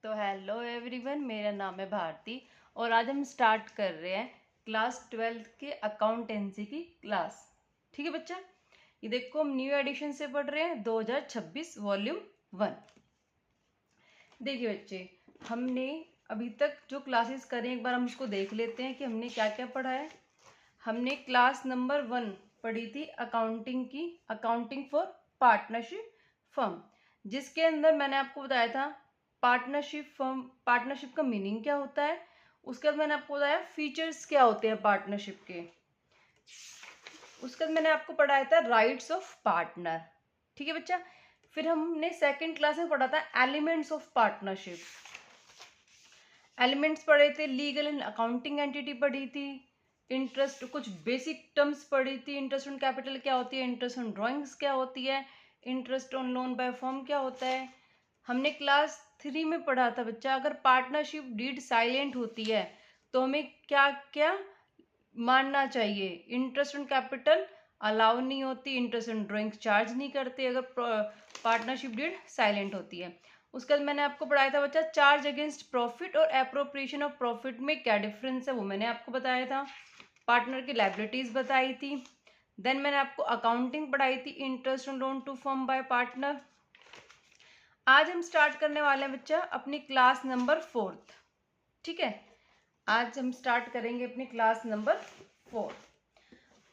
तो hello everyone, मेरा नाम है भारती और आज हम स्टार्ट कर रहे हैं क्लास 12th के अकाउंटेंसी की क्लास। ठीक है बच्चा, ये देखो हम न्यू एडिशन से पढ़ रहे हैं 2026 वॉल्यूम 1। देखिए बच्चे, हमने अभी तक जो क्लासेस करें एक बार हम उसको देख लेते हैं कि हमने क्या क्या पढ़ा है। हमने क्लास नंबर 1 पढ़ी थी अकाउंटिंग की, अकाउंटिंग फॉर पार्टनरशिप फर्म, जिसके अंदर मैंने आपको बताया था पार्टनरशिप फर्म, पार्टनरशिप का मीनिंग क्या होता है। उसके बाद मैंने आपको बताया फीचर्स क्या होते हैं पार्टनरशिप के। उसके बाद मैंने आपको पढ़ाया था राइट्स ऑफ पार्टनर। ठीक है बच्चा, फिर हमने सेकंड क्लास में पढ़ा था एलिमेंट्स ऑफ पार्टनरशिप। एलिमेंट्स पढ़े थे, लीगल एंड अकाउंटिंग एंटिटी पढ़ी थी, इंटरेस्ट कुछ बेसिक टर्म्स पढ़ी थी, इंटरेस्ट ऑन कैपिटल क्या होती है, इंटरेस्ट ऑन ड्राइंग्स क्या होती है, interest on loan by firm क्या होता है। हमने क्लास 3 में पढ़ा था बच्चा, अगर पार्टनरशिप डीड साइलेंट होती है तो हमें क्या क्या मानना चाहिए। इंटरेस्ट ऑन कैपिटल अलाउ नहीं होती, इंटरेस्ट ऑन ड्राइंग्स चार्ज नहीं करते अगर पार्टनरशिप डीड साइलेंट होती है। उसके बाद मैंने आपको पढ़ाया था बच्चा चार्ज अगेंस्ट प्रॉफिट और एप्रोप्रिएशन ऑफ प्रॉफिट में क्या डिफरेंस है, वो मैंने आपको बताया था। पार्टनर की लायबिलिटीज बताई थी। देन मैंने आपको अकाउंटिंग पढ़ाई थी, interest on loan to firm by partner. आज हम स्टार्ट करने वाले हैं बच्चा अपनी क्लास नंबर 4। ठीक है, आज हम स्टार्ट करेंगे अपनी क्लास नंबर 4।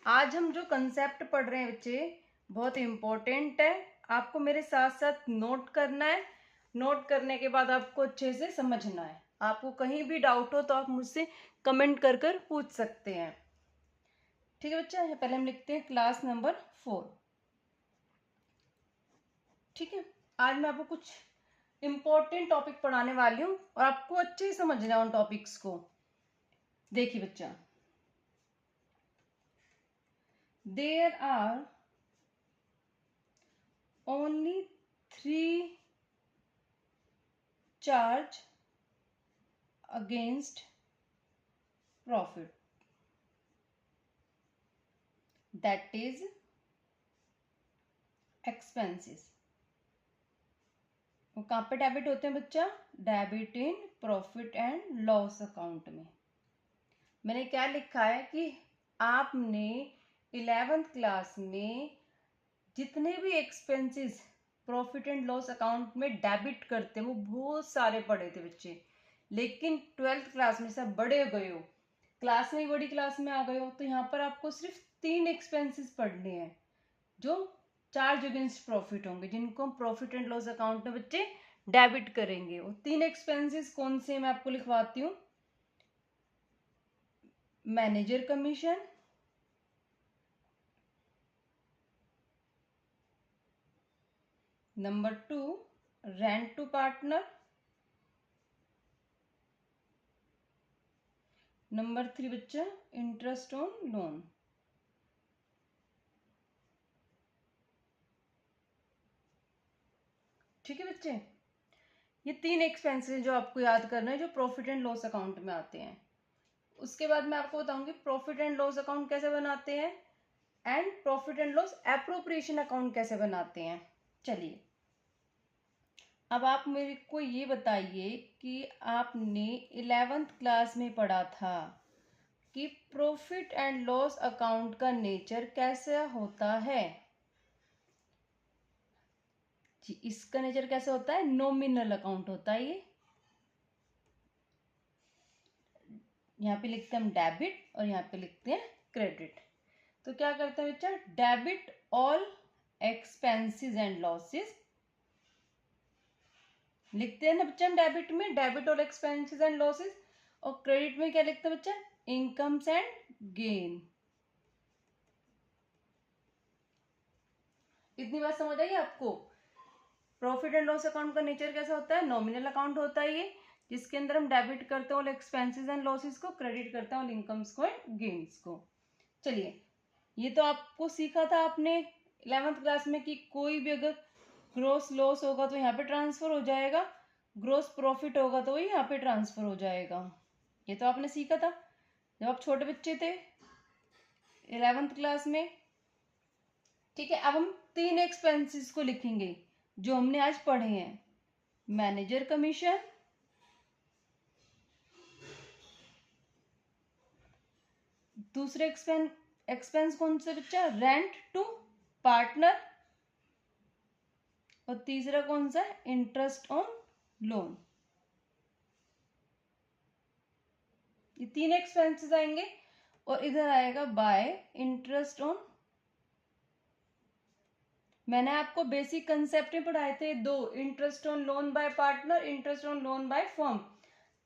आज हम जो कंसेप्ट पढ़ रहे हैं बच्चे बहुत इम्पोर्टेंट है, आपको मेरे साथ साथ नोट करना है। नोट करने के बाद आपको अच्छे से समझना है। आपको कहीं भी डाउट हो तो आप मुझसे कमेंट कर कर पूछ सकते हैं। ठीक है बच्चा, पहले हम लिखते हैं क्लास नंबर 4। ठीक है, आज मैं आपको कुछ इम्पोर्टेंट टॉपिक पढ़ाने वाली हूँ और आपको अच्छे से समझना है उन टॉपिक्स को। देखिए बच्चा, there are only 3 charge against profit, that is expenses. वो कहाँ पे डेबिट होते हैं बच्चा? Debit in profit and loss account में। मैंने क्या लिखा है कि आपने 11th क्लास में जितने भी expenses profit and loss account में डेबिट करते हैं वो बहुत सारे पढ़े थे बच्चे, लेकिन 12th क्लास में सब बड़े गए हो, क्लास में बड़ी क्लास में आ गए हो, तो यहाँ पर आपको सिर्फ 3 एक्सपेंसेस पढ़ने हैं जो चार्ज अगेंस्ट प्रॉफिट होंगे, जिनको हम प्रॉफिट एंड लॉस अकाउंट में बच्चे डेबिट करेंगे। वो 3 एक्सपेंसेस कौन से मैं आपको लिखवाती हूँ। Manager commission, number 2 rent to partner, number 3 बच्चा इंटरेस्ट ऑन लोन। ठीक है बच्चे, ये 3 एक्सपेंसेस जो आपको याद करना है जो प्रॉफिट एंड लॉस अकाउंट में आते हैं। उसके बाद मैं आपको बताऊंगी प्रॉफिट एंड लॉस अकाउंट कैसे बनाते हैं and profit and loss appropriation account कैसे बनाते हैं। चलिए, अब आप मेरे को ये बताइए कि आपने 11th क्लास में पढ़ा था कि प्रॉफिट एंड लॉस अकाउंट का नेचर कैसा होता है। जी, इसका नेचर कैसे होता है? नॉमिनल अकाउंट होता है। ये यहाँ पे लिखते हैं हम डेबिट और यहाँ पे लिखते हैं क्रेडिट। तो क्या करते हैं बच्चा? Debit all expenses and losses लिखते हैं ना बच्चा हम डेबिट में, debit all expenses and losses. और क्रेडिट में क्या लिखते हैं बच्चा? Incomes and gain. इतनी बात समझ आई आपको? प्रॉफिट एंड लॉस अकाउंट का नेचर कैसा होता है? नॉमिनल अकाउंट होता है ये, जिसके अंदर हम डेबिट करते हैं ऑल एक्सपेंसेस एंड लॉसेस को, क्रेडिट करते हैं ऑल इनकम्स को एंड गेन्स को। चलिए, ये तो आपको सीखा था आपने 11th क्लास में कि कोई भी अगर ग्रोस लॉस होगा तो यहाँ पे ट्रांसफर हो जाएगा, ग्रोस प्रॉफिट होगा तो यहाँ पे ट्रांसफर हो जाएगा। ये तो आपने सीखा था जब आप छोटे बच्चे थे 11th क्लास में। ठीक है, अब हम 3 एक्सपेंसेस को लिखेंगे जो हमने आज पढ़े हैं। मैनेजर कमीशन, दूसरे एक्सपेंस कौन सा बच्चा, रेंट टू पार्टनर, और तीसरा कौन सा, इंटरेस्ट ऑन लोन। ये तीन एक्सपेंसेस आएंगे और इधर आएगा बाय इंटरेस्ट ऑन। मैंने आपको बेसिक कंसेप्ट में पढ़ाए थे दो, interest on loan by partner, interest on loan by firm.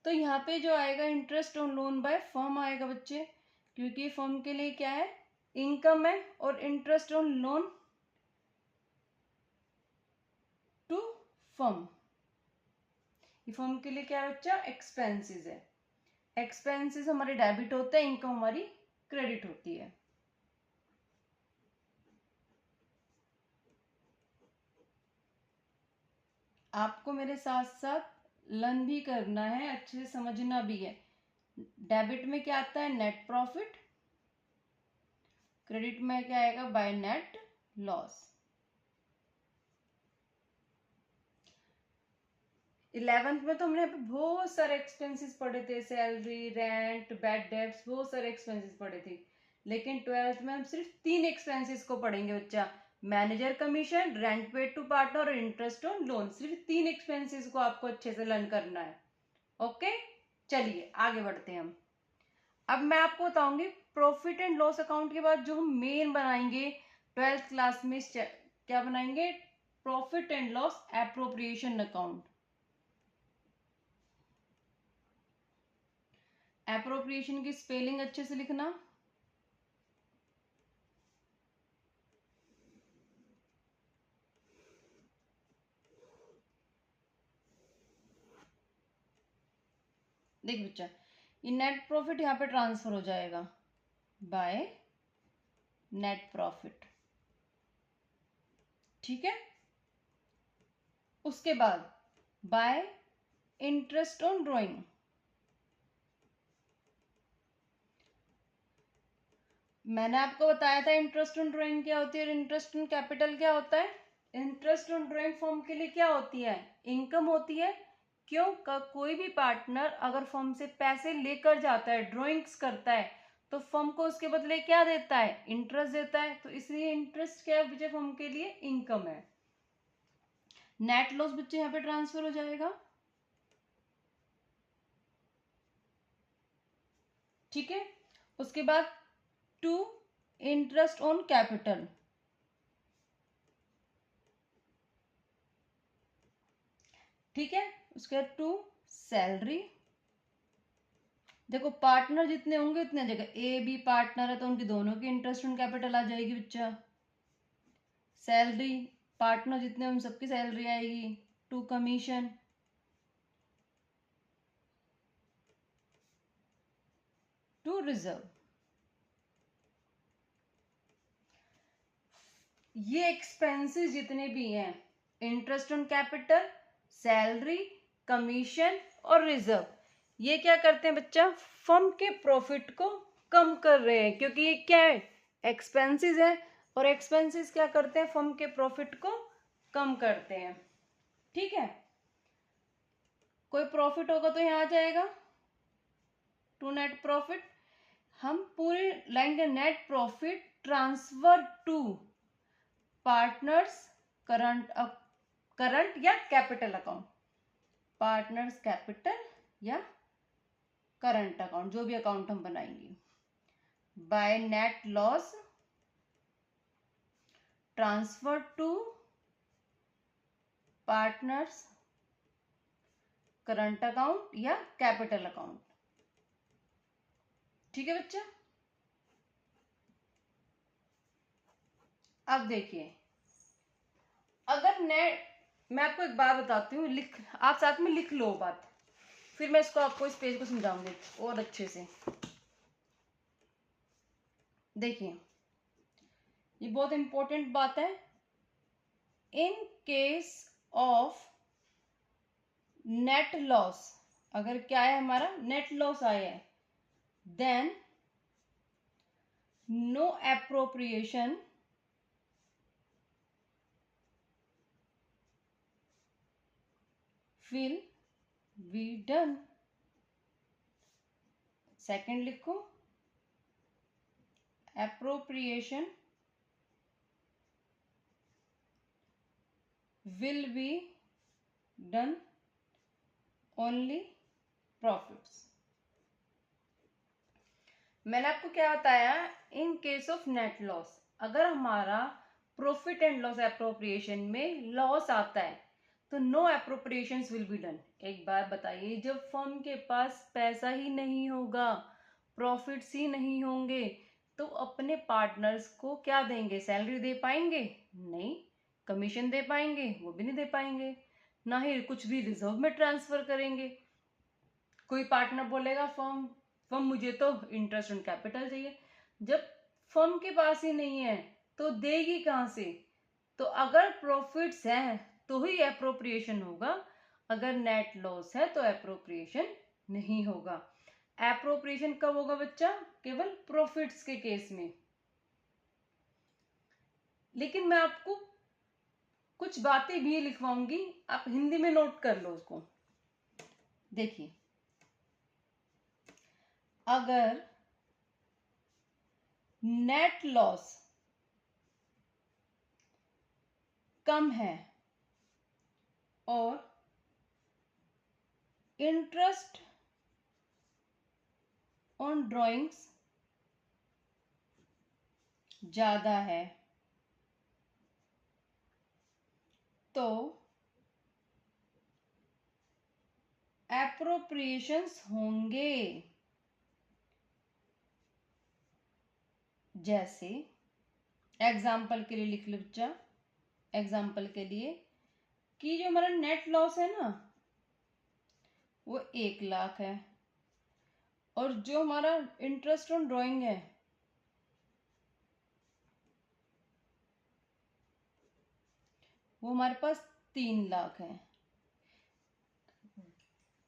तो यहाँ पे जो आएगा interest on loan by firm आएगा बच्चे, क्योंकि फर्म के लिए क्या है, इनकम है, और interest on loan to firm, ये फर्म के लिए क्या है बच्चा, एक्सपेंसेस है। एक्सपेंसेस हमारे डेबिट होते हैं, इनकम हमारी क्रेडिट होती है। आपको मेरे साथ साथ लर्न भी करना है, अच्छे से समझना भी है। डेबिट में क्या आता है, नेट प्रॉफिट, क्रेडिट में क्या आएगा, बाय नेट लॉस। 11th में तो हमने यहाँ पे बहुत सारे एक्सपेंसेस पढ़े थे, सैलरी, रेंट, बैड डेब्ट्स, बहुत सारे एक्सपेंसेस पढ़े थे। लेकिन 12th में हम सिर्फ 3 एक्सपेंसेस को पढ़ेंगे बच्चा, manager commission, rent paid to partner और इंटरेस्ट ऑन लोन। सिर्फ 3 एक्सपेंसेस को आपको अच्छे से लर्न करना है। ओके, चलिए आगे बढ़ते हैं हम। अब मैं आपको बताऊंगी प्रॉफिट एंड लॉस अकाउंट के बाद जो हम मेन बनाएंगे 12th क्लास में, क्या बनाएंगे, profit and loss appropriation account. Appropriation की स्पेलिंग अच्छे से लिखना। देख बच्चा, ये नेट प्रॉफिट यहाँ पे ट्रांसफर हो जाएगा बाय नेट प्रॉफिट, ठीक है। उसके बाद बाय इंटरेस्ट ऑन ड्रॉइंग, मैंने आपको बताया था इंटरेस्ट ऑन ड्रॉइंग क्या होती है और इंटरेस्ट ऑन कैपिटल क्या होता है। इंटरेस्ट ऑन ड्रॉइंग फर्म के लिए क्या होती है, इनकम होती है। क्यों, कोई भी पार्टनर अगर फर्म से पैसे लेकर जाता है, ड्रॉइंग्स करता है, तो फर्म को उसके बदले क्या देता है, इंटरेस्ट देता है। तो इसलिए इंटरेस्ट क्या है बच्चे, फर्म के लिए इनकम है। नेट लॉस बच्चे यहाँ पे ट्रांसफर हो जाएगा, ठीक है। उसके बाद टू इंटरेस्ट ऑन कैपिटल, ठीक है। उसके बाद टू सैलरी। देखो पार्टनर जितने होंगे उतने जगह, ए बी पार्टनर है तो उनकी दोनों की इंटरेस्ट ऑन कैपिटल आ जाएगी बच्चा। सैलरी, पार्टनर जितने उन सबकी सैलरी आएगी। To commission, to reserve. ये एक्सपेंसेस जितने भी हैं, interest on capital, salary, commission और रिजर्व, ये क्या करते हैं बच्चा, फर्म के प्रॉफिट को कम कर रहे हैं, क्योंकि ये क्या है, एक्सपेंसेस है। और एक्सपेंसेस क्या करते हैं, फर्म के प्रॉफिट को कम करते हैं, ठीक है। कोई प्रॉफिट होगा तो यहाँ आ जाएगा टू नेट प्रॉफिट। हम पूरी लाइन का net profit transfer to partners current या कैपिटल अकाउंट, पार्टनर्स कैपिटल या करंट अकाउंट, जो भी अकाउंट हम बनाएंगे। By net loss transfer to partners current account या कैपिटल अकाउंट, ठीक है बच्चा। अब देखिए, अगर मैं आपको एक बात बताती हूँ, लिख, आप साथ में लिख लो बात, फिर मैं इसको आपको इस पेज को समझाऊंगी और अच्छे से। देखिए ये बहुत इंपॉर्टेंट बात है। In case of net loss, अगर क्या है हमारा, नेट लॉस आया है, then no appropriation will be done. Second लिखो, appropriation will be done only profits। मैंने आपको क्या बताया, इन केस ऑफ नेट लॉस, अगर हमारा प्रॉफिट एंड लॉस एप्रोप्रिएशन में लॉस आता है तो no appropriations will be done. एक बार बताइए, जब फर्म के पास पैसा ही नहीं होगा, प्रॉफिट्स ही नहीं होंगे, तो अपने पार्टनर्स को क्या देंगे? सैलरी दे पाएंगे? नहीं। कमीशन दे पाएंगे? वो भी नहीं दे पाएंगे। ना ही कुछ भी रिजर्व में ट्रांसफर करेंगे। कोई पार्टनर बोलेगा फर्म मुझे तो इंटरेस्ट ऑन कैपिटल चाहिए। जब फर्म के पास ही नहीं है तो देगी कहाँ से? तो अगर प्रॉफिट्स हैं तो ही एप्रोप्रिएशन होगा, अगर नेट लॉस है तो एप्रोप्रिएशन नहीं होगा। एप्रोप्रिएशन कब होगा बच्चा? केवल प्रॉफिट्स के केस में। लेकिन मैं आपको कुछ बातें भी लिखवाऊंगी, आप हिंदी में नोट कर लो उसको। देखिए, अगर नेट लॉस कम है और इंटरेस्ट ऑन ड्राइंग्स ज्यादा है तो एप्रोप्रिएशंस होंगे। जैसे एग्जाम्पल के लिए लिख लो बच्चा, एग्जाम्पल के लिए कि जो हमारा नेट लॉस है ना वो 1 लाख है, और जो हमारा इंटरेस्ट ऑन ड्राइंग है वो हमारे पास 3 लाख है,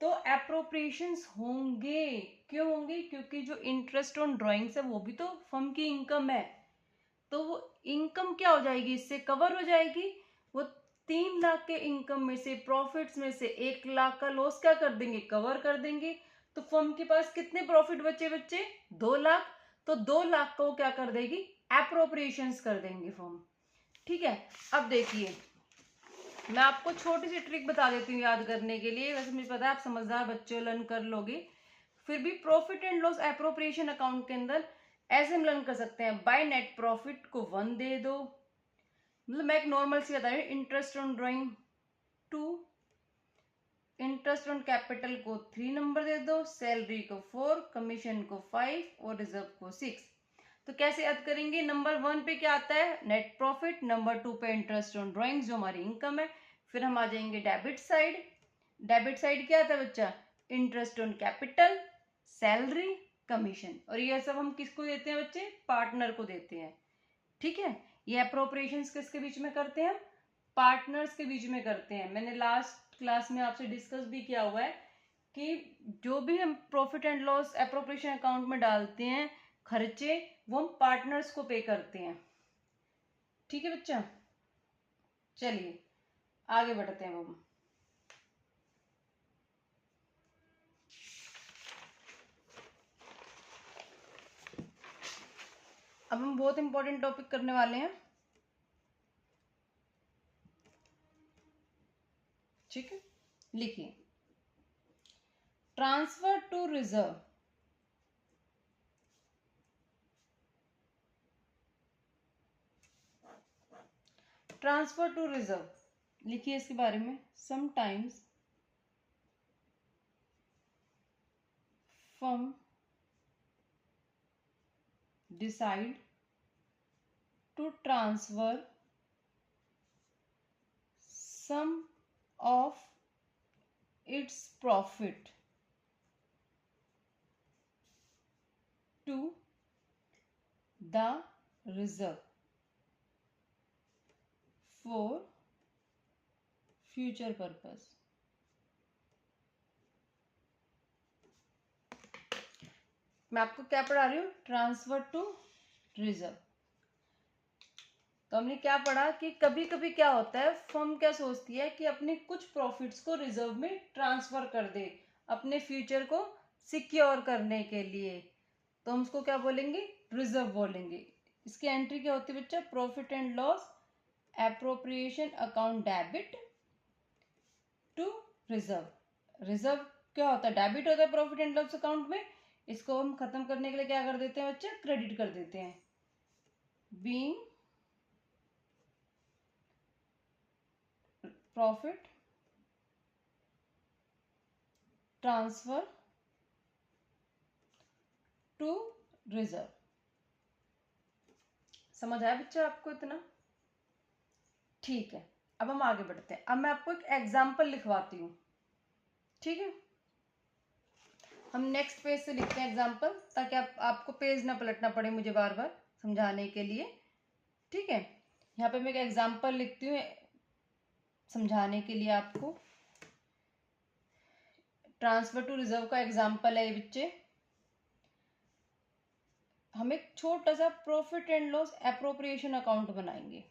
तो एप्रोप्रिएशंस होंगे। क्यों होंगे? क्योंकि जो इंटरेस्ट ऑन ड्राइंग्स है वो भी तो फर्म की इनकम है, तो वो इनकम क्या हो जाएगी? इससे कवर हो जाएगी। वो 3 लाख के इनकम में से, प्रॉफिट्स में से 1 लाख का लॉस क्या कर देंगे? कवर कर देंगे। तो फर्म के पास कितने प्रॉफिट बचे? 2 लाख। तो 2 लाख को क्या कर देगी? एप्रोप्रिएशंस कर देंगे फर्म। ठीक है। अब देखिए, मैं आपको छोटी सी ट्रिक बता देती हूँ याद करने के लिए। वैसे मुझे पता है आप समझदार बच्चे लर्न कर लोगे, फिर भी profit and loss appropriation account के अंदर ऐसे हम लर्न कर सकते हैं। बाय नेट प्रॉफिट को 1 दे दो, मतलब मैं एक नॉर्मल सी बता रही हूँ। Interest on drawing 2, interest on capital को 3 नंबर दे दो, सैलरी को 4, कमीशन को 5 और रिजर्व को 6। तो कैसे याद करेंगे? नंबर 1 पे क्या आता है? Net profit. नंबर 2 पे इंटरेस्ट ऑन ड्राइंग जो हमारी इनकम है। फिर हम आ जाएंगे डेबिट साइड। डेबिट साइड क्या आता है बच्चा? Interest on capital, salary, commission. और ये सब हम किसको देते हैं बच्चे? पार्टनर को देते हैं। ठीक है। ये अप्रोप्रिएशंस किसके बीच में करते हैं? पार्टनर्स के बीच में करते हैं। मैंने लास्ट क्लास में आपसे डिस्कस भी किया हुआ है कि जो भी हम profit and loss appropriation account में डालते हैं खर्चे, वो हम पार्टनर्स को पे करते हैं। ठीक है बच्चा, चलिए आगे बढ़ते हैं। हम अब हम बहुत इंपॉर्टेंट टॉपिक करने वाले हैं। ठीक है, लिखिए, transfer to reserve transfer to reserve लिखिए इसके बारे में। Sometimes firm decide to transfer some of its profit to the reserve for future purpose। मैं आपको क्या पढ़ा रही हूँ? Transfer to reserve. तो हमने क्या पढ़ा कि कभी कभी क्या होता है, फर्म क्या सोचती है कि अपने कुछ प्रॉफिट्स को रिजर्व में ट्रांसफर कर दे अपने फ्यूचर को सिक्योर करने के लिए। तो हम उसको क्या बोलेंगे? रिजर्व बोलेंगे। इसकी एंट्री क्या होती है बच्चा? Profit and loss appropriation account debit to reserve. Reserve क्या होता है? डेबिट होता है प्रॉफिट एंड लॉस अकाउंट में। इसको हम खत्म करने के लिए क्या कर देते हैं बच्चा? क्रेडिट कर देते हैं। Being profit transfer to reserve. समझ आया बच्चा आपको इतना? ठीक है, अब हम आगे बढ़ते हैं। अब मैं आपको एक एग्जाम्पल लिखवाती हूँ, ठीक है? हम नेक्स्ट पेज से लिखते हैं एग्जाम्पल, ताकि आपको पेज ना पलटना पड़े मुझे बार बार समझाने के लिए, ठीक है? यहाँ पे मैं एक एग्जाम्पल लिखती हूँ समझाने के लिए आपको। ट्रांसफर टू रिजर्व का एग्जाम्पल है ये बच्चे। हम एक छोटा सा profit and loss appropriation account बनाएंगे।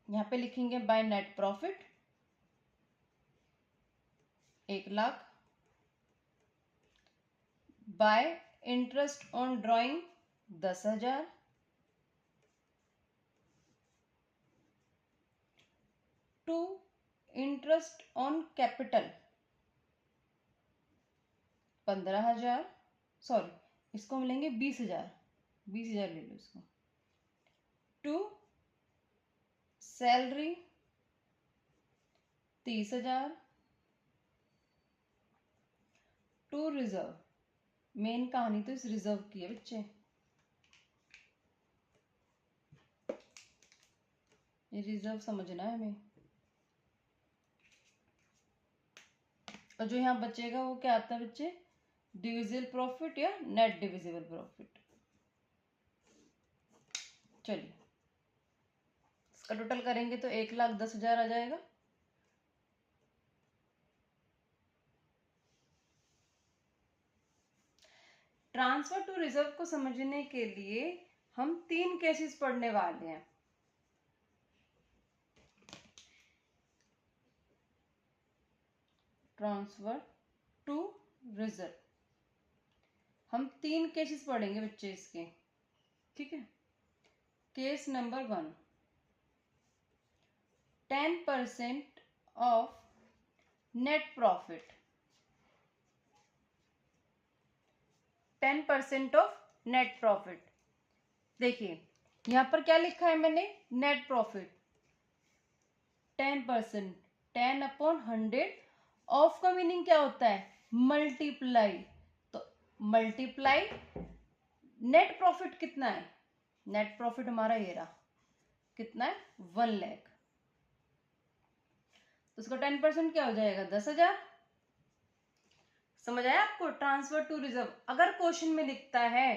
यहाँ पे लिखेंगे by net profit 1,00,000, by interest on drawing 10,000, to interest on capital 15,000, sorry इसको हम लेंगे 20,000, 20,000 ले लो इसको, to salary 30,000, to reserve. Main कहानी तो इस रिजर्व की है बच्चे, ये रिजर्व समझना है हमें। और जो यहाँ बचेगा वो क्या आता है बच्चे? डिविजिबल प्रॉफिट या नेट डिविजिबल प्रॉफिट। चलिए इसका टोटल करेंगे तो 1,10,000 आ जाएगा। ट्रांसफर टू रिजर्व को समझने के लिए हम 3 केसेस पढ़ने वाले हैं। ट्रांसफर टू रिजर्व हम 3 केसेस पढ़ेंगे बच्चे इसके, ठीक है? Case number 1, 10% of net profit, 10% of net profit. देखिए यहां पर क्या लिखा है मैंने? Net profit 10%, 10/100। ऑफ का मीनिंग क्या होता है? मल्टीप्लाई। तो मल्टीप्लाई नेट प्रॉफिट कितना है? नेट प्रॉफिट हमारा ये रहा, कितना है? 1,00,000। तो उसका 10% क्या हो जाएगा? 10,000। समझ आया आपको? ट्रांसफर टू रिजर्व अगर क्वेश्चन में लिखता है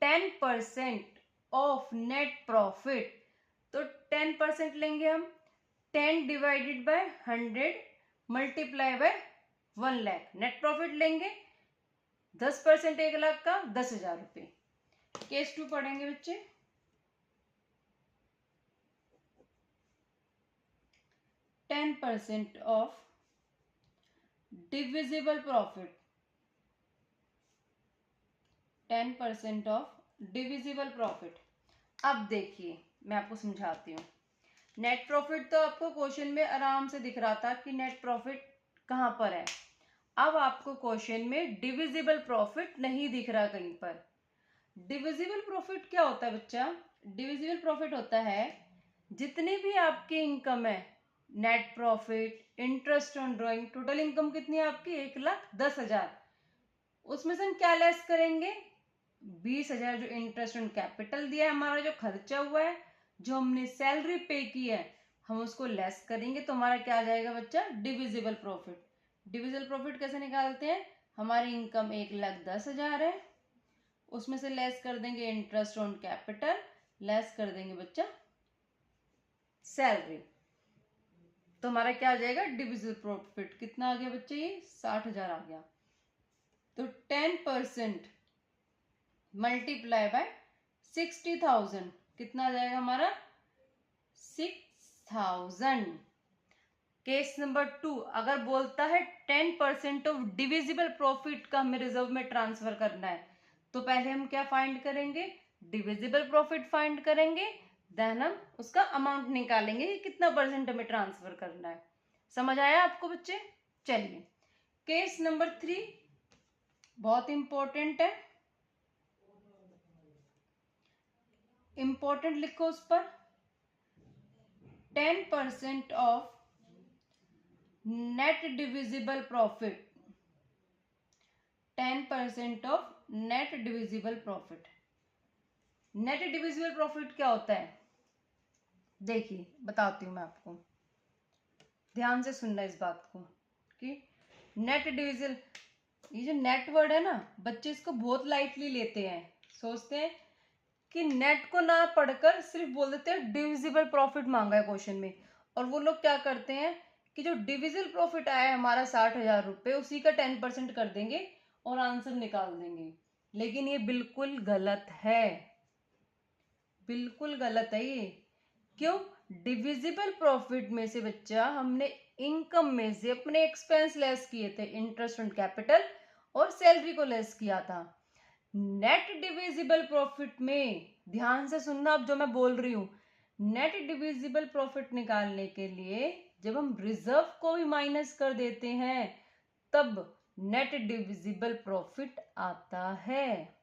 10% ऑफ नेट प्रॉफिट, तो 10% लेंगे हम, 10 divided by 100 multiply by 1,00,000। Net profit लेंगे 10% 1,00,000 का 10,000 रुपये। केस 2 पढ़ेंगे बच्चे। %10 of divisible profit, 10% of divisible profit. अब देखिए मैं आपको समझाती हूँ। नेट प्रॉफिट तो आपको क्वेश्चन में आराम से दिख रहा था कि नेट प्रॉफिट कहाँ पर है। अब आपको क्वेश्चन में डिविजिबल प्रॉफिट नहीं दिख रहा कहीं पर। डिविजिबल प्रॉफिट क्या होता है बच्चा? डिविजिबल प्रॉफिट होता है जितनी भी आपकी इनकम है, net profit, interest on drawing, total income कितनी है आपकी? 1,10,000। उसमें से हम क्या लेस करेंगे? 20,000 जो इंटरेस्ट ऑन कैपिटल दिया है, हमारा जो खर्चा हुआ है, जो हमने सैलरी पे की है, हम उसको लेस करेंगे तो हमारा क्या आ जाएगा बच्चा? Divisible profit. डिविजिबल प्रॉफिट कैसे निकालते हैं? हमारी इनकम 1,10,000 है, उसमें से लेस कर देंगे इंटरेस्ट ऑन कैपिटल, लेस कर देंगे बच्चा सैलरी, तो हमारा क्या आ जाएगा? Divisible profit. कितना आ गया बच्चे? ये 60,000 आ गया। तो 10% मल्टीप्लाई बाय 60,000 कितना आ जाएगा हमारा? 6,000। केस नंबर 2, अगर बोलता है 10% ऑफ डिविजिबल प्रॉफिट का हमें रिजर्व में ट्रांसफर करना है, तो पहले हम क्या फाइंड करेंगे, डिविजिबल प्रॉफिट फाइंड करेंगे, देन हम उसका अमाउंट निकालेंगे कि कितना परसेंट हमें ट्रांसफर करना है। समझ आया आपको बच्चे? चलिए केस नंबर 3 बहुत इंपॉर्टेंट है, इंपॉर्टेंट लिखो उस पर। 10% of net divisible profit, 10% of net divisible profit. Net divisible profit क्या होता है, देखिए बताती हूँ मैं आपको, ध्यान से सुनना इस बात को कि नेट डिविजिबल, ये जो नेट वर्ड है ना, बच्चे इसको बहुत लाइटली लेते हैं, सोचते हैं कि नेट को ना पढ़कर सिर्फ बोल देते हैं डिविजिबल प्रॉफिट मांगा है क्वेश्चन में, और वो लोग क्या करते हैं कि जो डिविजिबल प्रॉफिट आया है हमारा 60,000 रुपये, उसी का 10% कर देंगे और आंसर निकाल देंगे। लेकिन ये बिल्कुल गलत है, बिल्कुल गलत है ये। क्यों? डिविजिबल प्रॉफिट में से बच्चा हमने इनकम में से अपने एक्सपेंस लेस किए थे, इंटरेस्ट ऑन कैपिटल और सैलरी को लेस किया था। नेट डिविजिबल प्रॉफिट में ध्यान से सुनना अब जो मैं बोल रही हूं, नेट डिविजिबल प्रॉफिट निकालने के लिए जब हम रिजर्व को भी माइनस कर देते हैं तब नेट डिविजिबल प्रॉफिट आता है।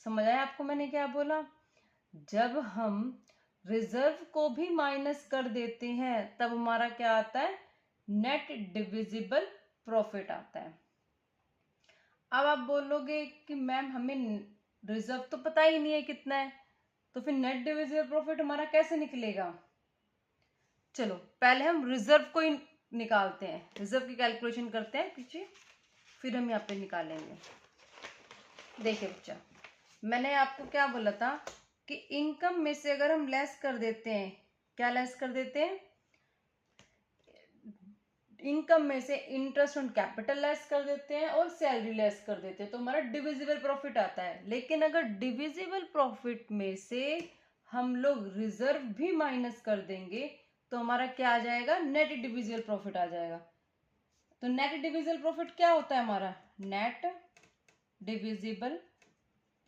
समझ आया आपको मैंने क्या बोला? जब हम रिजर्व को भी माइनस कर देते हैं तब हमारा क्या आता है, नेट डिविजिबल प्रॉफिट आता है। अब आप बोलोगे कि मैम हमें रिजर्व तो पता ही नहीं है कितना है, तो फिर नेट डिविजिबल प्रॉफिट हमारा कैसे निकलेगा? चलो पहले हम रिजर्व को ही निकालते हैं, रिजर्व की कैलकुलेशन करते हैं पीछे, फिर हम यहाँ पे निकालेंगे। देखिए बच्चा, मैंने आपको क्या बोला था कि इनकम में से अगर हम लेस कर देते हैं, क्या लेस कर देते हैं, इनकम में से इंटरेस्ट ऑन कैपिटल लेस कर देते हैं और सैलरी लेस कर देते हैं, तो हमारा डिविजिबल प्रॉफिट आता है। लेकिन अगर डिविजिबल प्रॉफिट में से हम लोग रिजर्व भी माइनस कर देंगे तो हमारा क्या आ जाएगा, नेट डिविजिबल प्रॉफिट आ जाएगा। तो नेट डिविजिबल प्रॉफिट क्या होता है हमारा, नेट डिविजिबल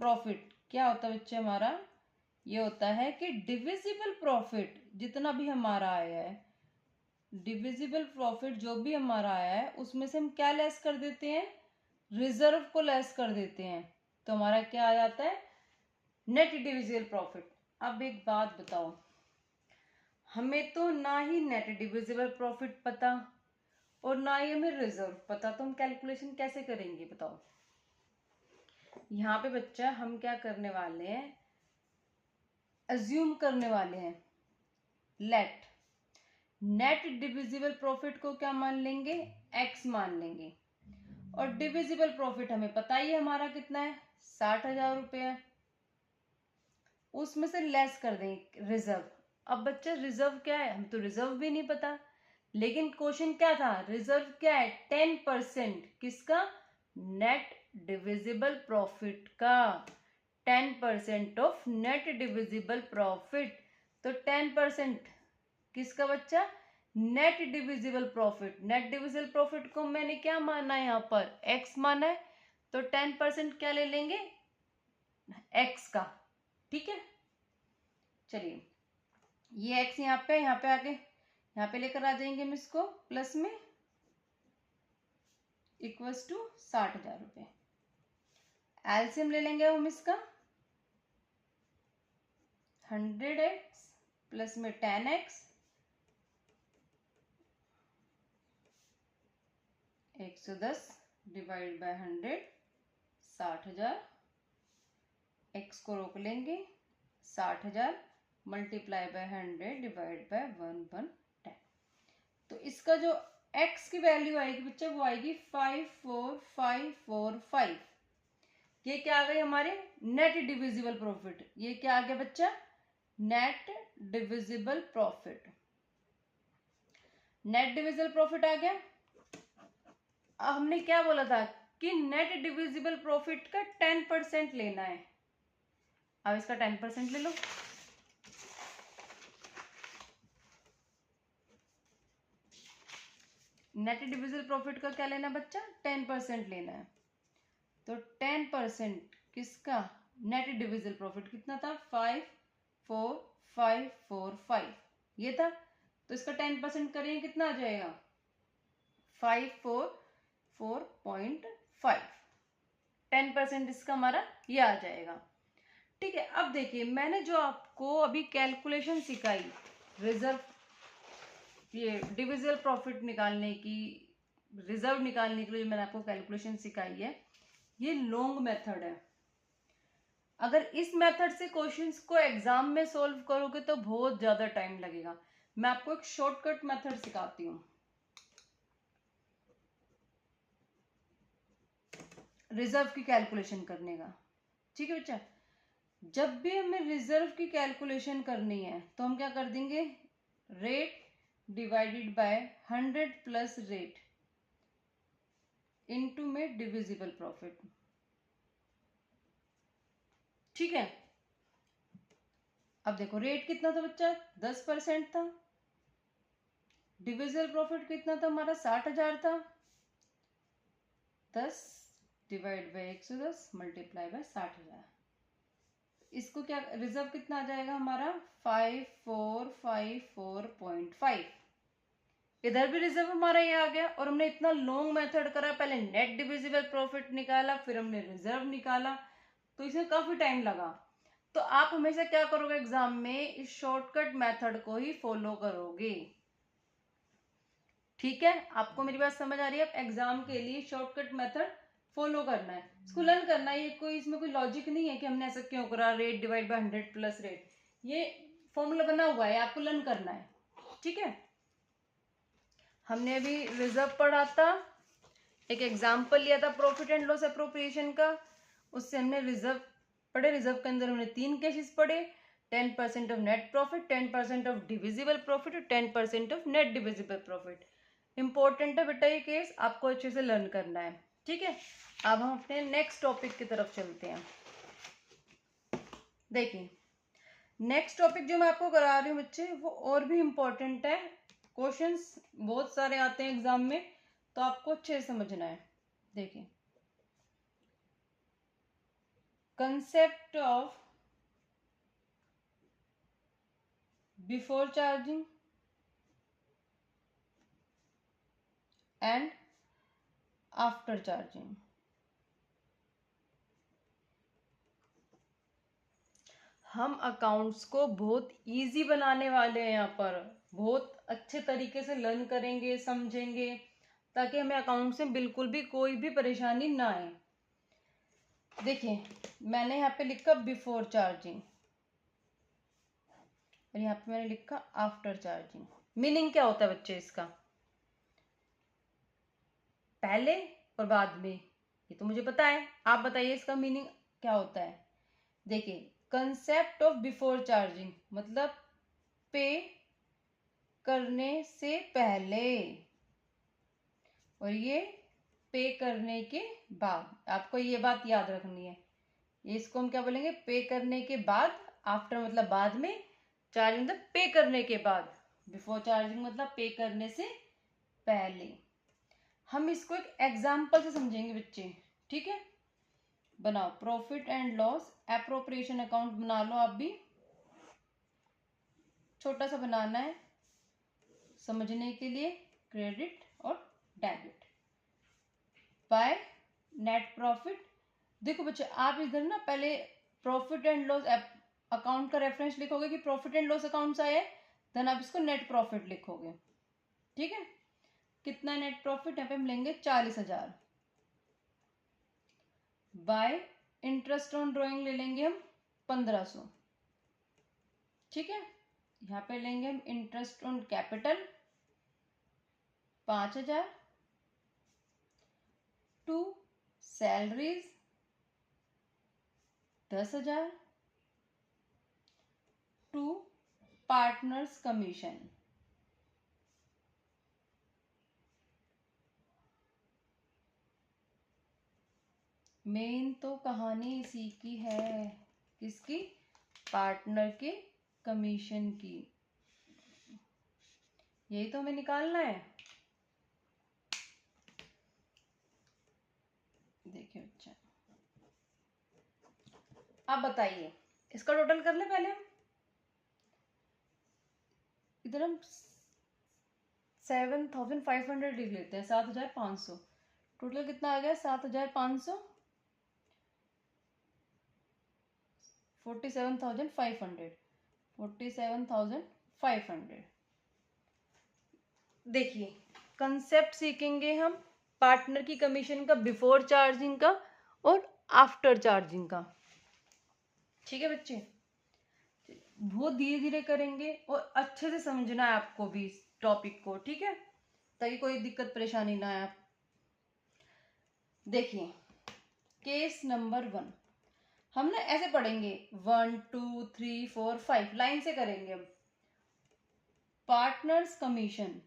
प्रॉफिट क्या होता है बच्चे हमारा, ये होता है कि डिविजिबल प्रॉफिट जितना भी हमारा आया है, डिविजिबल प्रॉफिट जो भी हमारा आया है उसमें से हम क्या लेस कर देते हैं, रिजर्व को लेस कर देते हैं, तो हमारा क्या आ जाता है, नेट डिविजिबल प्रॉफिट। अब एक बात बताओ, हमें तो ना ही नेट डिविजिबल प्रॉफिट पता और ना ही हमें रिजर्व पता, तो हम कैलकुलेशन कैसे करेंगे बताओ? यहाँ पे बच्चा हम क्या करने वाले हैं, अज्यूम करने वाले हैं, लेट नेट डिविजिबल प्रॉफिट को क्या मान लेंगे, x मान लेंगे, और डिविजिबल प्रॉफिट हमें पता ही है हमारा कितना है, 60,000 रुपये, उसमें से लेस कर देंगे रिजर्व। अब बच्चा रिजर्व क्या है, हम तो रिजर्व भी नहीं पता, लेकिन क्वेश्चन क्या था, रिजर्व क्या है, 10% किसका, नेट डिविजिबल प्रॉफिट का, 10% ऑफ नेट डिविजिबल प्रॉफिट, तो 10% किसका बच्चा, net divisible profit. Net divisible profit को मैंने क्या माना है, यहाँ पर x माना है, तो 10% क्या ले लेंगे, x का, ठीक है। चलिए ये x यहाँ पे आके यहाँ पे लेकर आ जाएंगे हम इसको प्लस में, इक्वल्स टू 60,000 रुपये। एलसीएम ले लेंगे हम इसका, 100x प्लस में 10x, 110 डिवाइड बाय 100, 60,000, x को रोक लेंगे, 60,000 मल्टीप्लाई बाय 100 डिवाइड बाय 110। तो इसका जो x की वैल्यू आएगी बच्चा वो आएगी 54545। ये क्या आ गई हमारे नेट डिविजिबल प्रॉफिट, ये क्या आ गया बच्चा, net divisible profit, net divisible profit आ गया। अब हमने क्या बोला था कि नेट डिविजिबल प्रॉफिट का 10% लेना है, अब इसका 10% ले लो, नेट डिविजिबल प्रॉफिट का क्या लेना बच्चा, 10% लेना है। तो 10% किसका, नेट डिविजिबल प्रॉफिट कितना था, 54545 ये था। तो इसका 10% करेंगे कितना आ जाएगा, 544.5। 10% इसका हमारा ये आ जाएगा। ठीक है, अब देखिए मैंने जो आपको अभी कैलकुलेशन सिखाई रिजर्व, ये डिविजिबल प्रॉफिट निकालने की, रिजर्व निकालने के लिए मैंने आपको कैलकुलेशन सिखाई है, ये लॉन्ग मेथड है। अगर इस मेथड से क्वेश्चंस को एग्जाम में सॉल्व करोगे तो बहुत ज्यादा टाइम लगेगा। मैं आपको एक शॉर्टकट मेथड सिखाती हूँ रिजर्व की कैलकुलेशन करने का। ठीक है बच्चा, जब भी हमें रिजर्व की कैलकुलेशन करनी है तो हम क्या कर देंगे, rate divided by 100 plus rate into में डिविजिबल प्रॉफिट। ठीक है, अब देखो रेट कितना था बच्चा, 10% था। डिविजिबल प्रॉफिट कितना था हमारा, 60,000 था। 10 डिवाइड बाई 110 मल्टीप्लाई बाय 60,000। इसको क्या रिजर्व कितना आ जाएगा हमारा, 5454.5। इधर भी रिजर्व हमारा ये आ गया। और हमने इतना लॉन्ग मेथड करा, पहले नेट डिविजिबल प्रॉफिट निकाला, फिर हमने रिजर्व निकाला, तो इसमें काफी टाइम लगा। तो आप हमेशा क्या करोगे एग्जाम में, इस शॉर्टकट मेथड को ही फॉलो करोगे। ठीक है, आपको मेरी बात समझ आ रही है। आप एग्जाम के लिए शॉर्टकट मेथड फॉलो करना है, इसको लर्न करना है। ये कोई इसमें कोई लॉजिक नहीं है कि हमने ऐसा क्यों करा, rate divide by 100 plus rate, ये फॉर्मूला बना हुआ है, आपको लर्न करना है। ठीक है, हमने अभी रिजर्व पढ़ा था, एक एग्जाम्पल लिया था प्रॉफिट एंड लॉस अप्रोप्रिएशन का, उससे हमने रिजर्व पढ़े। रिजर्व के अंदर हमने 3 केसेस पढ़े, 10% of net profit, 10% of divisible profit और 10% of net divisible profit. Important है बेटा ये केस, आपको अच्छे से लर्न करना है। ठीक है, अब हम अपने नेक्स्ट टॉपिक की तरफ चलते हैं। देखिए नेक्स्ट टॉपिक जो मैं आपको करा रही हूँ बच्चे, वो और भी इम्पोर्टेंट है। क्वेश्चंस बहुत सारे आते हैं एग्जाम में, तो आपको अच्छे से समझना है। देखिए concept of before charging and after charging. हम अकाउंट्स को बहुत इजी बनाने वाले हैं, यहाँ पर बहुत अच्छे तरीके से लर्न करेंगे, समझेंगे, ताकि हमें अकाउंट्स में बिल्कुल भी कोई भी परेशानी ना आए। देखिए मैंने यहाँ पे लिखा बिफोर चार्जिंग और यहाँ पे मैंने लिखा आफ्टर चार्जिंग। मीनिंग क्या होता है बच्चे इसका, पहले और बाद में, ये तो मुझे पता है, आप बताइए इसका मीनिंग क्या होता है। देखिए कंसेप्ट ऑफ बिफोर चार्जिंग मतलब पे करने से पहले, और ये पे करने के बाद। आपको ये बात याद रखनी है, ये इसको हम क्या बोलेंगे, पे करने के बाद। आफ्टर मतलब बाद में, चार्जिंग मतलब पे करने के बाद, बिफोर चार्जिंग मतलब पे करने से पहले। हम इसको एक एग्जाम्पल से समझेंगे बच्चे। ठीक है, बनाओ profit and loss appropriation account बना लो, आप भी छोटा सा बनाना है समझने के लिए। क्रेडिट और डेबिट बाय नेट प्रॉफिट। देखो बच्चे आप इधर ना पहले प्रॉफिट एंड लॉस अकाउंट का रेफरेंस लिखोगे कि प्रॉफिट एंड लॉस अकाउंट से है, देन आप इसको नेट प्रॉफिट लिखोगे। ठीक है, कितना नेट प्रॉफिट, यहाँ पे हम लेंगे 40,000 बाय इंटरेस्ट ऑन ड्रॉइंग ले लेंगे हम 1500। ठीक है, यहाँ पे लेंगे हम interest on capital 5,000, to salaries 10,000, to partners commission. Main तो कहानी इसी की है, किसकी, पार्टनर के कमीशन की। यही तो हमें निकालना है। देखिए बच्चा, आप बताइए इसका टोटल कर ले पहले हम। इधर हम 7,500 लिख लेते हैं, 7,500। टोटल कितना आ गया? 7,500, 47,500, 47,500। देखिए कंसेप्ट सीखेंगे हम पार्टनर की कमीशन का, बिफोर चार्जिंग का और आफ्टर चार्जिंग का। ठीक है बच्चे, वो धीरे धीरे करेंगे और अच्छे से समझना है आपको भी इस टॉपिक को, ठीक है, ताकि कोई दिक्कत परेशानी ना आए। देखिए केस नंबर 1 हम ना ऐसे पढ़ेंगे, 1 2 3 4 5 लाइन से करेंगे हम। पार्टनर्स कमीशन,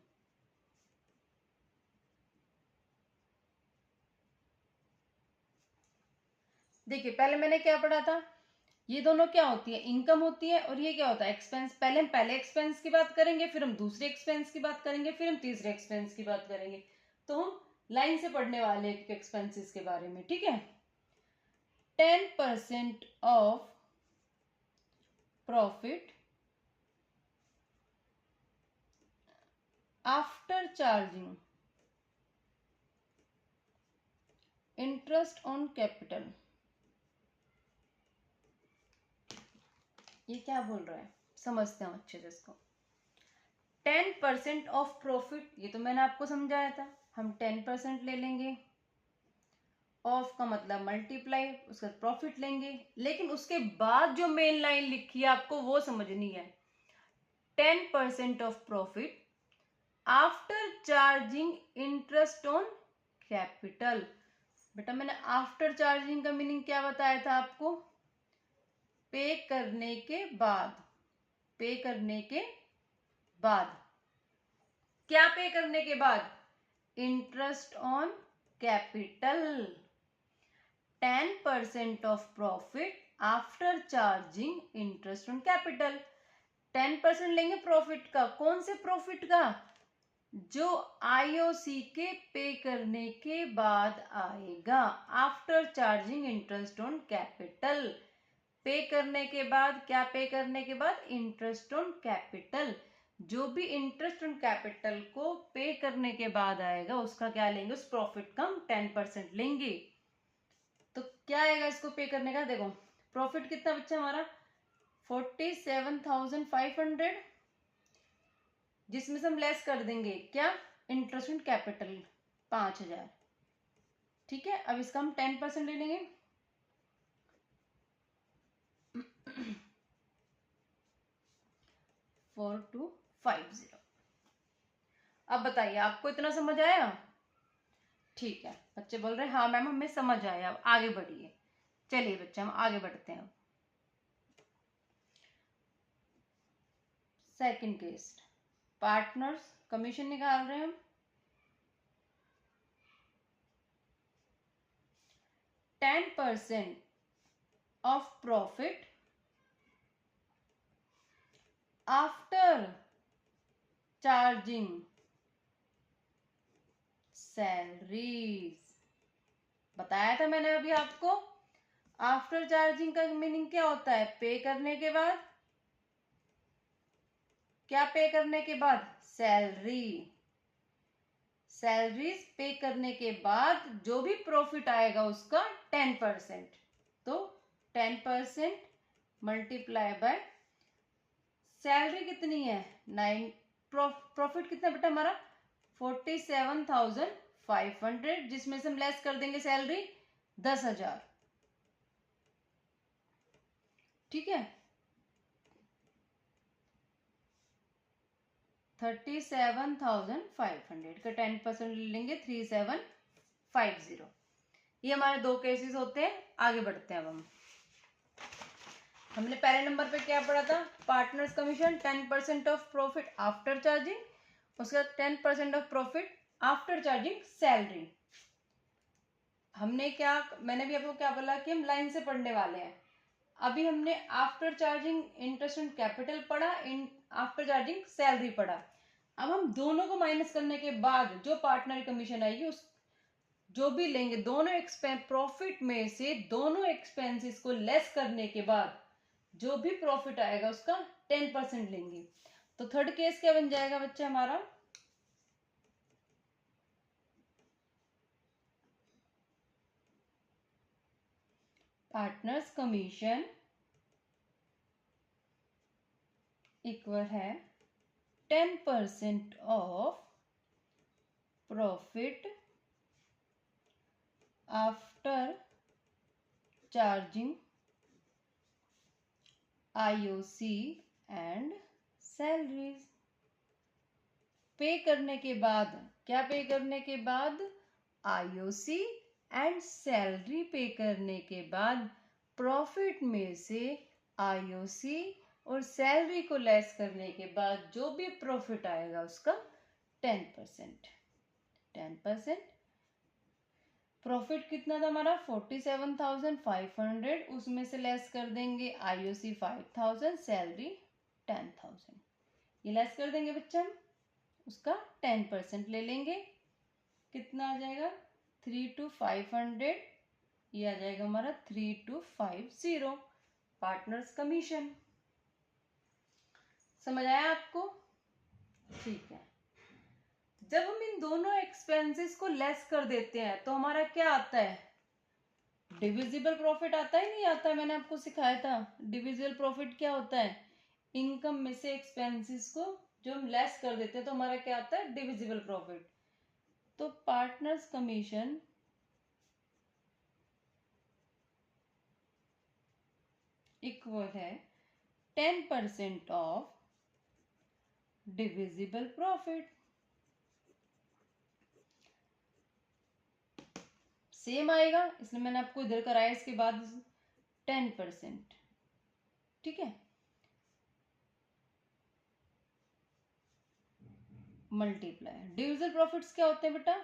देखिए पहले मैंने क्या पढ़ा था, ये दोनों क्या होती है? इनकम होती है, और ये क्या होता है? एक्सपेंस। पहले हम पहले एक्सपेंस की बात करेंगे, फिर हम दूसरे एक्सपेंस की बात करेंगे, फिर हम तीसरे एक्सपेंस की बात करेंगे। तो हम लाइन से पढ़ने वाले हैं एक्सपेंसेस के बारे में, ठीक है। 10% of profit after charging interest on capital. ये क्या बोल रहा है, समझते हैं अच्छे से इसको। 10% ऑफ प्रॉफिट, ये तो मैंने आपको समझाया था, हम 10% ले लेंगे। ऑफ का मतलब मल्टीप्लाई, उसका प्रॉफिट लेंगे। लेकिन उसके बाद जो मेन लाइन लिखी है आपको वो समझनी है। 10% of profit after charging interest on capital. बेटा मैंने आफ्टर चार्जिंग का मीनिंग क्या बताया था आपको? पे करने के बाद। पे करने के बाद क्या? पे करने के बाद interest on capital. 10% of profit after charging interest on capital. 10% लेंगे प्रॉफिट का। कौन से प्रॉफिट का? जो आईओसी के पे करने के बाद आएगा, after charging interest on capital. पे करने के बाद, क्या पे करने के बाद? Interest on capital. जो भी इंटरेस्ट ऑन कैपिटल को पे करने के बाद आएगा उसका क्या लेंगे? उस प्रॉफिट का हम 10% लेंगे। तो क्या आएगा इसको पे करने का? देखो प्रॉफिट कितना बच्चा हमारा 47,500, जिसमें से हम लेस कर देंगे क्या? Interest on capital 5,000। ठीक है, अब इसका हम 10% ले लेंगे। 4250। अब बताइए आपको इतना समझ आया? ठीक है, बच्चे बोल रहे हैं हाँ मैम हमें समझ आया, अब आगे बढ़िए। चलिए बच्चे हम आगे बढ़ते हैं। सेकंड केस, पार्टनर्स कमीशन निकाल रहे हैं हम। 10% of profit after charging salaries. बताया था मैंने अभी आपको, आफ्टर चार्जिंग का मीनिंग क्या होता है? पे करने के बाद। क्या पे करने के बाद? सैलरी। सैलरीज पे करने के बाद जो भी प्रॉफिट आएगा उसका 10%। तो 10% मल्टीप्लाई बाय सैलरी कितनी है 9। प्रॉफिट कितना बेटा हमारा 47,500, जिसमें से हम लेस कर देंगे सैलरी 10,000। ठीक है, 37,500 का 10% ले लेंगे 3750। ये हमारे दो केसेस होते हैं। आगे बढ़ते हैं अब हम। हमने पहले नंबर पे क्या पढ़ा था? Partners commission 10% of profit after charging, उसका 10% of profit after charging salary. हमने क्या, मैंने भी आपको क्या बोला कि हम लाइन से पढ़ने वाले हैं। अभी हमने after charging interest on capital पढ़ा, आफ्टर चार्जिंग सैलरी पढ़ा। अब हम दोनों को माइनस करने के बाद जो पार्टनर कमीशन आएगी उस जो भी लेंगे दोनों एक्सपेंस, प्रॉफिट में से दोनों एक्सपेंसेस को लेस करने के बाद जो भी प्रॉफिट आएगा उसका 10% लेंगे। तो थर्ड केस क्या बन जाएगा बच्चा हमारा, पार्टनर्स कमीशन इक्वल है 10% of profit after charging IOC and salaries. पे करने के बाद, क्या पे करने के बाद, IOC एंड सैलरी पे करने के बाद प्रॉफिट में से IOC और सैलरी को लेस करने के बाद जो भी प्रॉफिट आएगा उसका 10%। प्रॉफिट कितना था हमारा 47,500, उसमें से लेस कर देंगे IOC 5,000, सैलरी 10,000, ये लेस कर देंगे बच्चा, हम उसका 10% ले लेंगे। कितना आ जाएगा 3,500, ये आ जाएगा हमारा 3,250 पार्टनर्स कमीशन। समझ आया आपको? ठीक है। जब हम इन दोनों एक्सपेंसेस को लेस कर देते हैं तो हमारा क्या आता है, डिविजिबल प्रॉफिट आता है, नहीं आता है? मैंने आपको सिखाया था डिविजिबल प्रॉफिट क्या होता है, इनकम में से एक्सपेंसेस को जो हम लेस कर देते हैं तो हमारा क्या आता है, डिविजिबल प्रॉफिट। तो पार्टनर्स कमीशन इक्वल है 10% ऑफ डिविजिबल प्रॉफिट। सेम आएगा, इसलिए मैंने आपको इधर कराया, इसके बाद 10%, ठीक है, मल्टीप्लाई। डिविजिबल प्रॉफिट्स क्या होते हैं बेटा,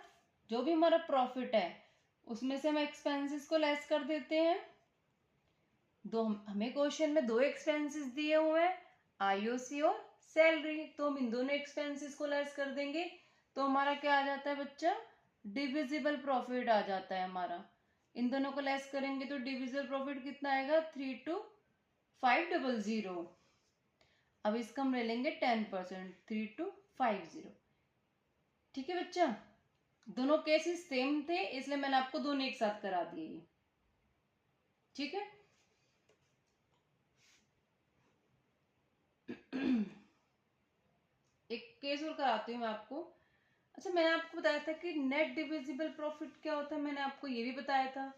जो भी हमारा प्रॉफिट है उसमें से हम एक्सपेंसेस को लेस कर देते हैं। हमें क्वेश्चन में दो एक्सपेंसेस दिए हुए हैं, IOC और सैलरी, तो हम इन दोनों एक्सपेंसेस को लेस कर देंगे तो हमारा क्या आ जाता है बच्चा, डिविजिबल प्रॉफिट आ जाता है हमारा। इन दोनों को लेस करेंगे तो डिविजिबल प्रॉफिट कितना आएगा 3,250। अब इसका हम ले लेंगे 10%, 3,250। ठीक है बच्चा, दोनों केसेस सेम थे इसलिए मैंने आपको दोनों एक साथ करा दिए। ठीक है, एक केस और कराती हूँ मैं आपको। अच्छा, मैंने आपको बताया था कि नेट डिविजिबल प्रॉफिट क्या होता है, मैंने आपको ये भी बताया था।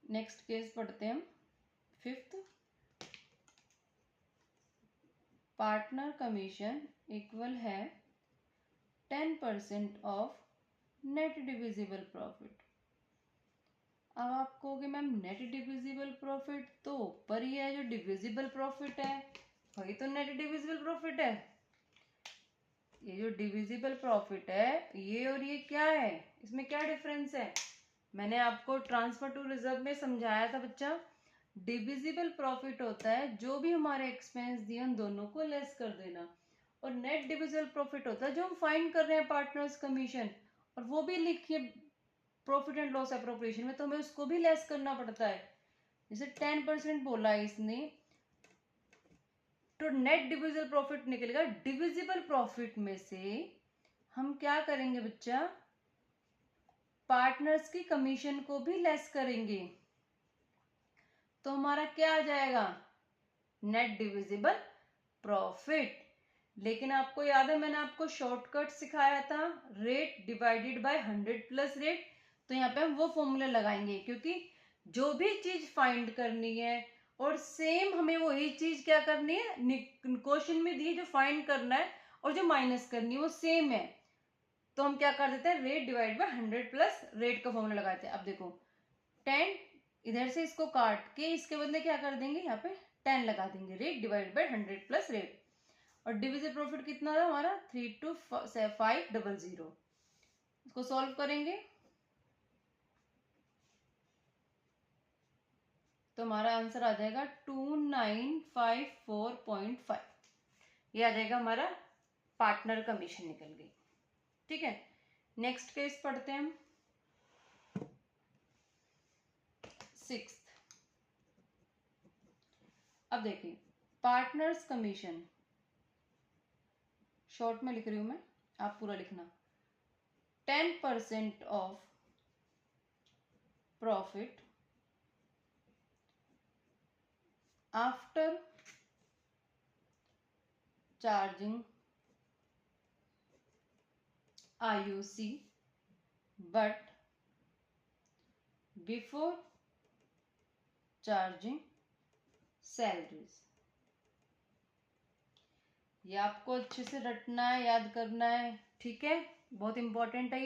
नेक्स्ट केस पढ़ते हैं हम, फिफ्थ। पार्टनर कमीशन इक्वल है 10% ऑफ नेट डिविजिबल प्रॉफिट। अब आप कहोगे मैम नेट डिविजिबल प्रॉफिट तो ऊपर ही है, जो डिविजिबल प्रॉफिट है वही तो नेट डिविजिबल प्रॉफिट है। ये जो डिविजिबल प्रॉफिट है ये और ये क्या है, इसमें क्या डिफरेंस है? मैंने आपको ट्रांसफर टू रिजर्व में समझाया था बच्चा, डिविजिबल प्रॉफिट होता है जो भी हमारे एक्सपेंस दिए उन दोनों को लेस कर देना, और नेट डिविजिबल प्रॉफिट होता है जो हम फाइंड कर रहे हैं पार्टनर्स कमीशन, और वो भी लिखिए प्रॉफिट एंड लॉस एप्रोप्रिएशन में, तो हमें उसको भी लेस करना पड़ता है। जैसे 10% बोला है इसने, तो नेट डिविजिबल प्रॉफिट निकलेगा। डिविजिबल प्रॉफिट में से हम क्या करेंगे बच्चा, पार्टनर्स की कमीशन को भी लेस करेंगे, तो हमारा क्या आ जाएगा, नेट डिविजिबल प्रॉफिट। लेकिन आपको याद है मैंने आपको शॉर्टकट सिखाया था, rate divided by 100 plus rate, तो यहाँ पे हम वो फॉर्मूला लगाएंगे, क्योंकि जो भी चीज फाइंड करनी है और सेम हमें वही चीज क्या करनी है, क्वेश्चन में दी जो फाइंड करना है और जो माइनस करनी है वो सेम है, तो हम क्या कर देते हैं, rate divide by 100 plus rate का फॉर्मूला लगाते हैं। अब देखो 10, इधर से इसको काट के इसके बदले क्या कर देंगे, यहाँ पे 10 लगा देंगे, rate divide by 100 plus rate. और डिविजिबल प्रॉफिट कितना था हमारा 3,250। इसको सॉल्व करेंगे तो हमारा आंसर आ जाएगा 2954.5। ये आ जाएगा हमारा पार्टनर कमीशन निकल गई। ठीक है, नेक्स्ट केस पढ़ते हैं हम 6th। अब देखिए, पार्टनर्स कमीशन, शॉर्ट में लिख रही हूं मैं, आप पूरा लिखना। 10% of profit after charging IUC but before charging salaries। ये आपको अच्छे से रटना है, याद करना है, ठीक है, बहुत इंपॉर्टेंट है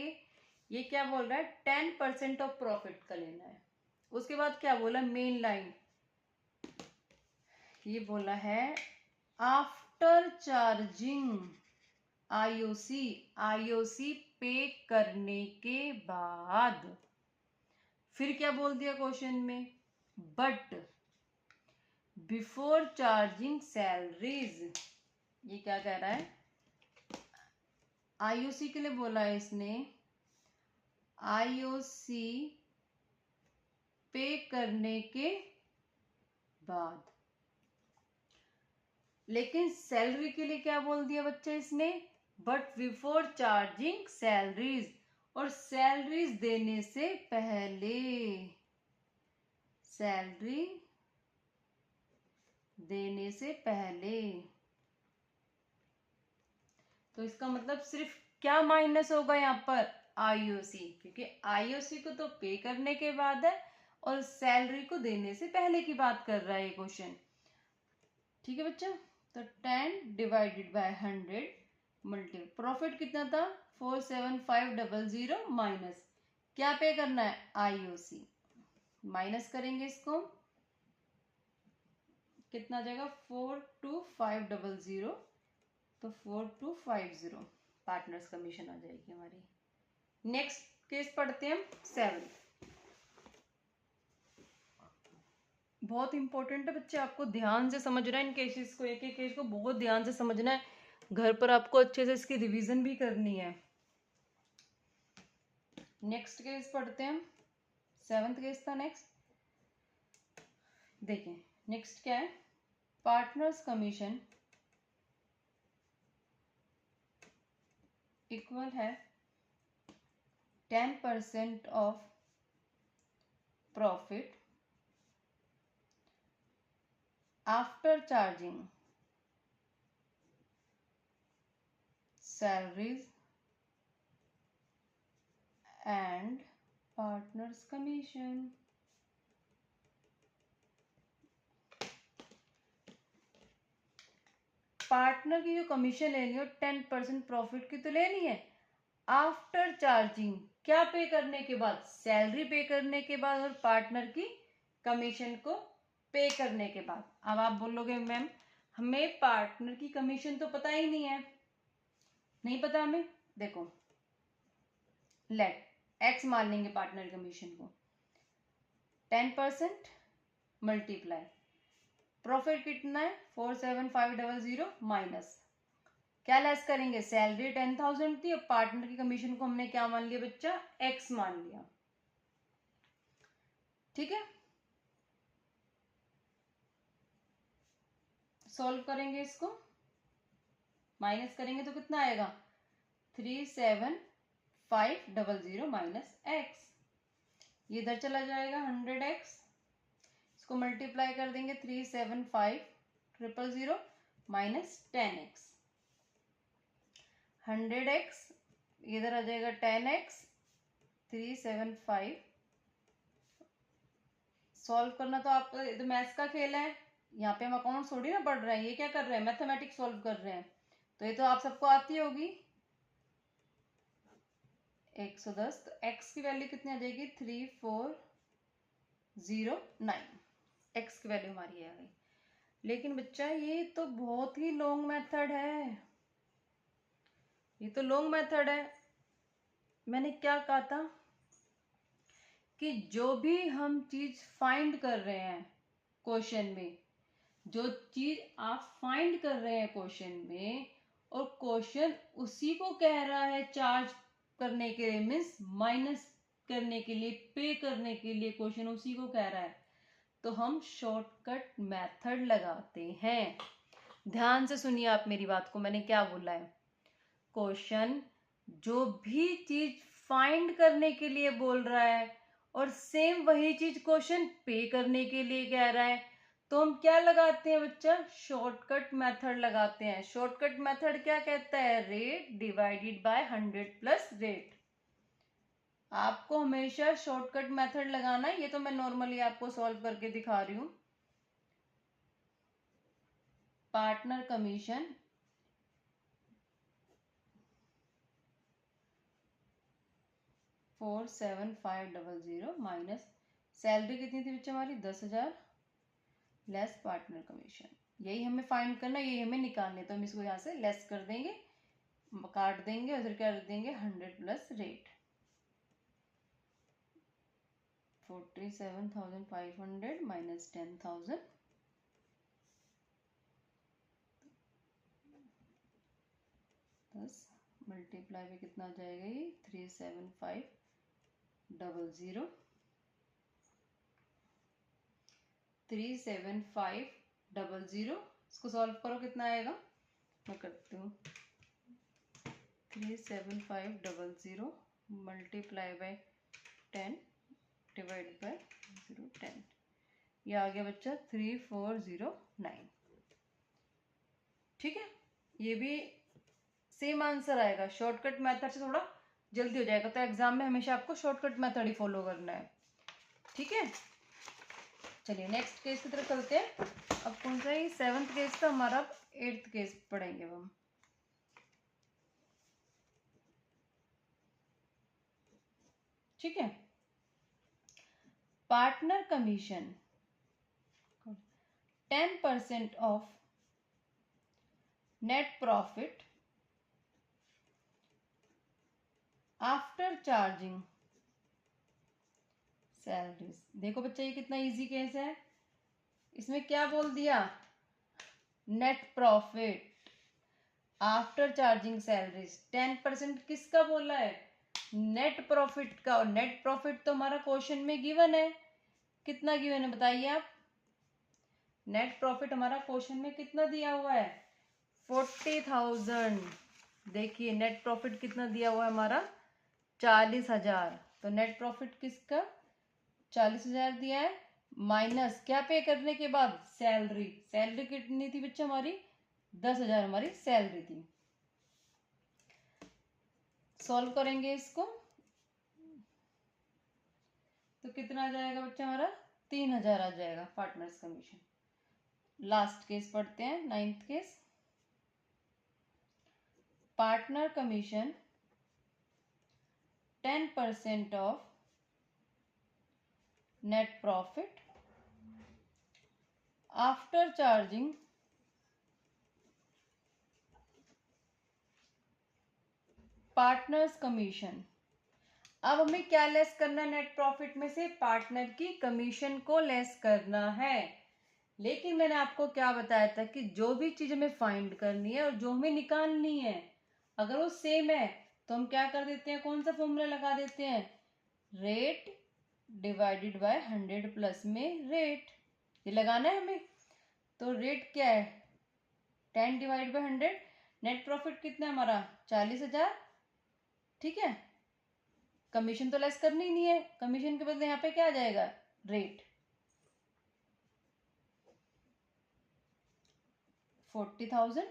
ये क्या बोल रहा है, 10% ऑफ प्रॉफिट का लेना है। उसके बाद क्या बोला, मेन लाइन ये बोला है आफ्टर चार्जिंग IOC पे करने के बाद। फिर क्या बोल दिया क्वेश्चन में, बट बिफोर चार्जिंग सैलरीज। ये क्या कह रहा है, IOC के लिए बोला है इसने, IOC पे करने के बाद। लेकिन सैलरी के लिए क्या बोल दिया बच्चा इसने, बट बिफोर चार्जिंग सैलरीज, और सैलरीज देने से पहले, सैलरी देने से पहले। तो इसका मतलब सिर्फ क्या माइनस होगा यहाँ पर, IOC, क्योंकि IOC को तो पे करने के बाद है और सैलरी को देने से पहले की बात कर रहा है ये क्वेश्चन। ठीक है बच्चा, तो 10 डिवाइडेड बाय 100 मल्टीप्लाई, प्रॉफिट कितना था 47500 माइनस क्या पे करना है, IOC, माइनस करेंगे इसको, कितना आ जाएगा 42500, तो 4250 पार्टनर्स कमीशन आ जाएगी हमारी। नेक्स्ट केस पढ़ते हैं हम 7th। बहुत इंपॉर्टेंट है बच्चे, आपको ध्यान से समझना है इन केसेस को, एक एक केस को बहुत ध्यान से समझना है, घर पर आपको अच्छे से इसकी रिवीजन भी करनी है। नेक्स्ट केस पढ़ते हैं हम, 7th केस था नेक्स्ट। देखिए नेक्स्ट क्या है, पार्टनर्स कमीशन इक्वल है 10% of profit after charging salaries and partners commission. Partner की जो कमीशन लेनी हो 10% प्रॉफिट की तो लेनी है, आफ्टर चार्जिंग क्या पे करने के बाद, सैलरी पे करने के बाद और पार्टनर की कमीशन को पे करने के बाद। अब आप बोलोगे मैम हमें पार्टनर की कमीशन तो पता ही नहीं है, नहीं पता हमें, देखो लेट एक्स मान लेंगे पार्टनर कमीशन को, 10% मल्टीप्लाई प्रॉफिट कितना है 47500 माइनस क्या लेस करेंगे, सैलरी 10,000 थी और पार्टनर की कमीशन को हमने क्या मान लिया बच्चा, एक्स मान लिया। ठीक है, सॉल्व करेंगे इसको, माइनस करेंगे तो कितना आएगा 37500 माइनस एक्स, ये इधर चला जाएगा 100x, इसको मल्टीप्लाई कर देंगे 37500 माइनस 10x, 100x इधर आ जाएगा 10x, 375। सॉल्व करना तो आप तो मैथ्स का खेल है, यहाँ पे हम अकाउंट थोड़ी ना पढ़ रहे हैं, ये क्या कर रहे हैं, मैथमेटिक्स सॉल्व कर रहे हैं, तो ये तो आप सबको आती होगी। 110, तो x की वैल्यू कितनी आ जाएगी 3409, x की वैल्यू हमारी आ गई। लेकिन बच्चा ये तो बहुत ही लॉन्ग मेथड है, ये तो लॉन्ग मेथड है। मैंने क्या कहा था कि जो भी हम चीज फाइंड कर रहे हैं क्वेश्चन में, जो चीज आप फाइंड कर रहे हैं क्वेश्चन में, और क्वेश्चन उसी को कह रहा है चार्ज करने के लिए, मीन्स माइनस करने के लिए, पे करने के लिए क्वेश्चन उसी को कह रहा है, तो हम शॉर्टकट मेथड लगाते हैं। ध्यान से सुनिए आप मेरी बात को, मैंने क्या बोला है। क्वेश्चन जो भी चीज फाइंड करने के लिए बोल रहा है और सेम वही चीज क्वेश्चन पे करने के लिए कह रहा है, तो हम क्या लगाते हैं बच्चा, शॉर्टकट मेथड लगाते हैं। शॉर्टकट मेथड क्या कहता है, rate divided by 100 plus rate. आपको हमेशा शॉर्टकट मेथड लगाना है, ये तो मैं नॉर्मली आपको सॉल्व करके दिखा रही हूं। पार्टनर कमीशन 47500 माइनस सैलरी कितनी थी बच्चे हमारी 10,000 लेस पार्टनर कमीशन, यही हमें फाइंड करना, यही हमें निकालने, तो हम इसको यहाँ से लेस कर देंगे, काट देंगे और फिर क्या कर देंगे 100 प्लस रेट। 47,500 माइनस 10,000 10 मल्टीप्लाई में कितना आ जाएगा ये 37500 37500, इसको सॉल्व करो कितना आएगा, मैं करती हूँ 37500 मल्टीप्लाई बाय 10 डिवाइड बाय 10, ये आ गया बच्चा 3409। ठीक है, ये भी सेम आंसर आएगा, शॉर्टकट मेथड से थोड़ा जल्दी हो जाएगा, तो एग्जाम में हमेशा आपको शॉर्टकट मेथड ही फॉलो करना है। ठीक है, चलिए नेक्स्ट केस की तरफ चलते हैं। अब कौन सा है, 7th केस था हमारा, अब 8th केस पढ़ेंगे हम। ठीक है, partner commission 10% of net profit after charging salaries. देखो बच्चा ये कितना इजी केस है, इसमें क्या बोल दिया, net profit after charging salaries, 10% किसका बोला है, नेट प्रॉफिट का, और नेट प्रॉफिट तो हमारा क्वेश्चन में गिवन है, कितना गिवन है बताइए आप, नेट प्रॉफिट हमारा क्वेश्चन में कितना दिया हुआ है 40,000। देखिए नेट प्रॉफिट कितना दिया हुआ है हमारा 40,000, तो नेट प्रॉफिट किसका 40,000 दिया है, माइनस क्या पे करने के बाद सैलरी, सैलरी कितनी थी बच्चा हमारी 10,000 हमारी सैलरी थी। सॉल्व करेंगे इसको तो कितना आ जाएगा बच्चा हमारा 3,000 आ जाएगा पार्टनर्स कमीशन। लास्ट केस पढ़ते हैं, 9th case. Partner commission 10% of net profit after charging partners commission. अब हमें क्या लेस करना है नेट प्रॉफिट में से, पार्टनर की कमीशन को लेस करना है। लेकिन मैंने आपको क्या बताया था कि जो भी चीज हमें फाइंड करनी है और जो हमें निकालनी है, अगर वो सेम है तो हम क्या कर देते हैं, कौन सा फॉर्मूला लगा देते हैं, रेट डिवाइडेड बाय 100 प्लस में रेट, ये लगाना है हमें। तो रेट क्या है 10 डिवाइड बाय 100, नेट प्रॉफिट कितना है हमारा 40,000। ठीक है, कमीशन तो लेस करनी ही नहीं है, कमीशन के बदले यहाँ पे क्या आ जाएगा रेट 40,000,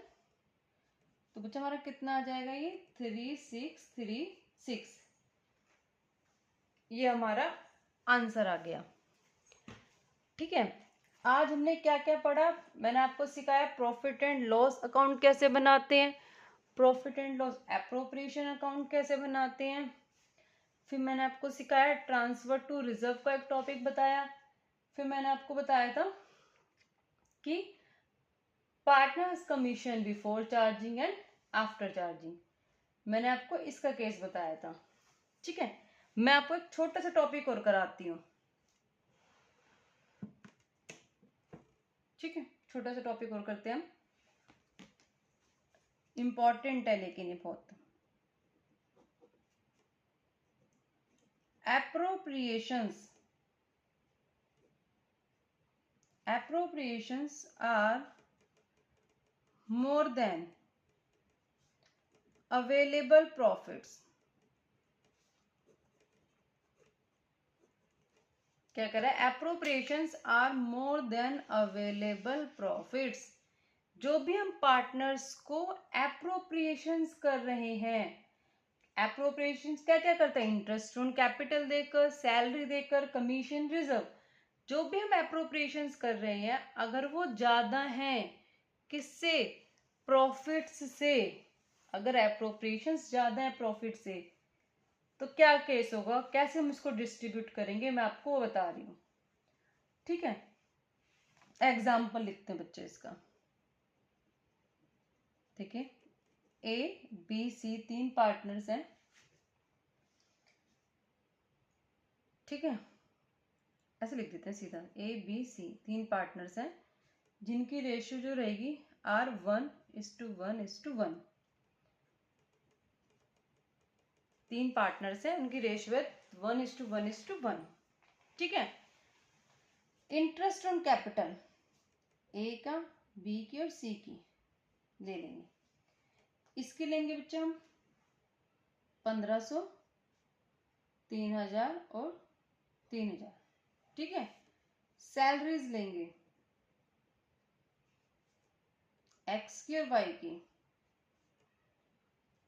तो बच्चा हमारा कितना आ जाएगा ये 3636, ये हमारा आंसर आ गया। ठीक है, आज हमने क्या क्या पढ़ा, मैंने आपको सिखाया प्रॉफिट एंड लॉस अकाउंट कैसे बनाते हैं, profit and loss appropriation account कैसे बनाते हैं, फिर मैंने आपको सिखाया ट्रांसफर टू रिजर्व का एक टॉपिक बताया, फिर मैंने आपको बताया था कि partners commission before charging and after charging, मैंने आपको इसका केस बताया था। ठीक है, मैं आपको एक छोटा सा टॉपिक और कराती हूँ। ठीक है, छोटा सा टॉपिक और करते हैं हम। इंपॉर्टेंट है लेकिन ये बहुत। appropriations are more than available profits। क्या कह रहा है? appropriations are more than available profits। जो भी हम पार्टनर्स को appropriations कर रहे हैं, appropriations क्या क्या करते हैं? इंटरेस्ट ऑन कैपिटल देकर, सैलरी देकर, कमीशन, रिजर्व, जो भी हम appropriations कर रहे हैं अगर वो ज्यादा है किससे? प्रॉफिट्स से। अगर appropriations ज्यादा है प्रॉफिट से तो क्या केस होगा, कैसे हम इसको डिस्ट्रीब्यूट करेंगे, मैं आपको बता रही हूं। ठीक है, एग्जाम्पल लिखते हैं बच्चे इसका। ठीक है, ए बी सी 3 पार्टनर्स हैं। ठीक है, ऐसे लिख देते हैं सीधा, ए बी सी 3 पार्टनर्स हैं जिनकी रेशियो जो रहेगी आर 1:1:1। 3 पार्टनर्स हैं, उनकी रेशियो है 1:1:1। ठीक है, इंटरेस्ट ऑन कैपिटल ए का, बी की और सी की ले लेंगे। इसके लेंगे बच्चे हम 1500, 3000 और 3000। ठीक है, सैलरीज लेंगे एक्स की और वाई की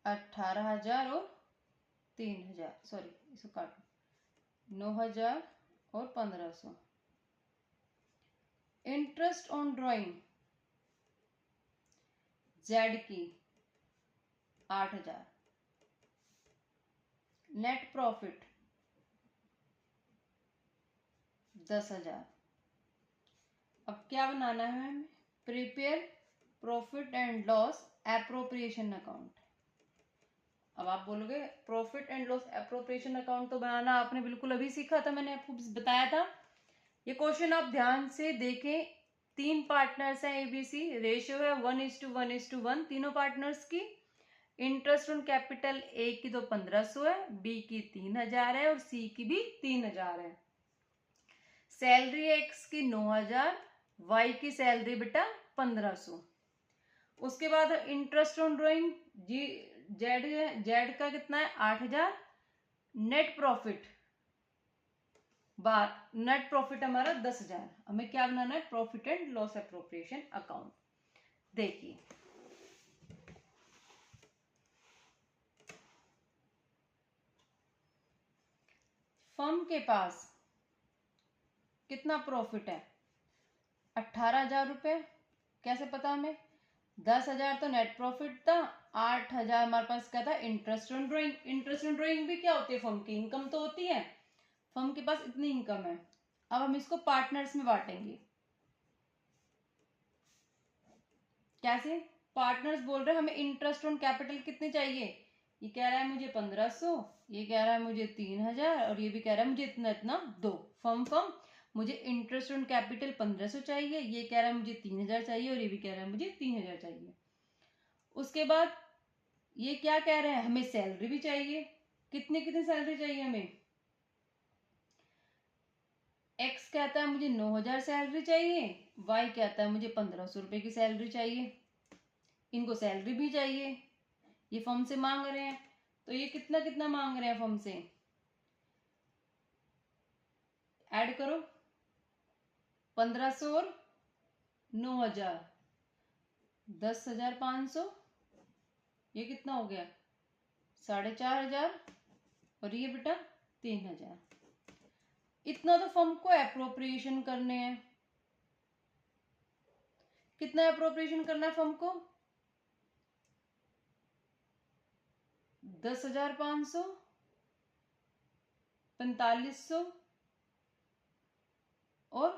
18,000 और 3,000, सॉरी इसको काटो, 9,000 और 1,500। इंटरेस्ट ऑन ड्राइंग जेड की 8,000। Net profit 10,000। अब क्या बनाना है हमें? Prepare profit and loss appropriation account. अब आप बोलोगे profit and loss appropriation account तो बनाना आपने बिल्कुल अभी सीखा था, मैंने आपको बताया था। ये क्वेश्चन आप ध्यान से देखें। 3 पार्टनर्स हैं एबीसी, रेशियो है 1:1:1, तीनों पार्टनर्स की। इंटरेस्ट ऑन कैपिटल ए की तो 1500 है, बी की 3,000 है और सी की भी 3,000 है। सैलरी एक्स की 9,000, वाई की सैलरी बेटा 1500। उसके बाद interest on drawing G Z का कितना है? 8,000। नेट प्रॉफिट नेट प्रॉफिट हमारा 10,000। हमें क्या बनाना है? Profit and loss appropriation account. देखिए फर्म के पास कितना प्रॉफिट है? 18,000 रुपए। कैसे पता हमें? 10,000 तो नेट प्रॉफिट था, 8,000 हमारे पास क्या था? Interest on drawing. Interest on drawing भी क्या होती है? फर्म की इनकम तो होती है। फर्म के पास इतनी इनकम है। अब हम इसको पार्टनर्स में बांटेंगे। कैसे? पार्टनर्स बोल रहे हैं हमें इंटरेस्ट ऑन कैपिटल कितनी चाहिए? ये कह रहा है मुझे 1500, ये कह रहा है मुझे 3,000 और ये भी कह रहा है मुझे इतना इतना दो। फर्म मुझे इंटरेस्ट ऑन कैपिटल 1500 चाहिए, ये कह रहा है मुझे 3,000 चाहिए और ये भी कह रहा है मुझे 3,000 चाहिए। उसके बाद ये क्या कह रहे हैं? हमें सैलरी भी चाहिए। कितनी कितनी सैलरी चाहिए हमें? एक्स कहता है मुझे 9,000 सैलरी चाहिए, वाई कहता है मुझे 1,500 रुपए की सैलरी चाहिए। इनको सैलरी भी चाहिए, ये फर्म से मांग रहे हैं। तो ये कितना कितना मांग रहे हैं फर्म से? ऐड करो, 1,500 और 9,000, 10,500। ये कितना हो गया? 4,500। और ये बेटा 3,000। इतना तो फर्म को एप्रोप्रिएशन करने हैं। कितना एप्रोप्रिएशन करना है फर्म को? 10,500, 4,500 और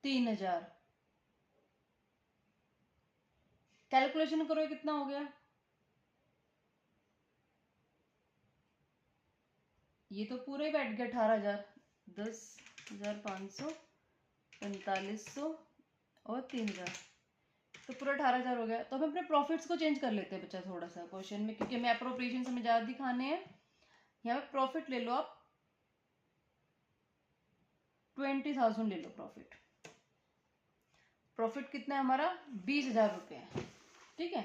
3,000। कैलकुलेशन करो कितना हो गया? ये तो पूरा ही बैठ गया 18,000। 10,500, 4,500 और 3,000। तो पूरा 18,000 हो गया। तो हम अपने प्रॉफिट्स को चेंज कर लेते हैं बच्चा थोड़ा सा क्वेश्चन में, क्योंकि हमें अप्रोप्रिएशन हमें ज़्यादा दिखाने हैं। यहाँ पे प्रॉफिट ले लो आप, 20,000 ले लो प्रॉफिट। प्रॉफिट कितना है हमारा? 20,000 रुपये है, ठीक है।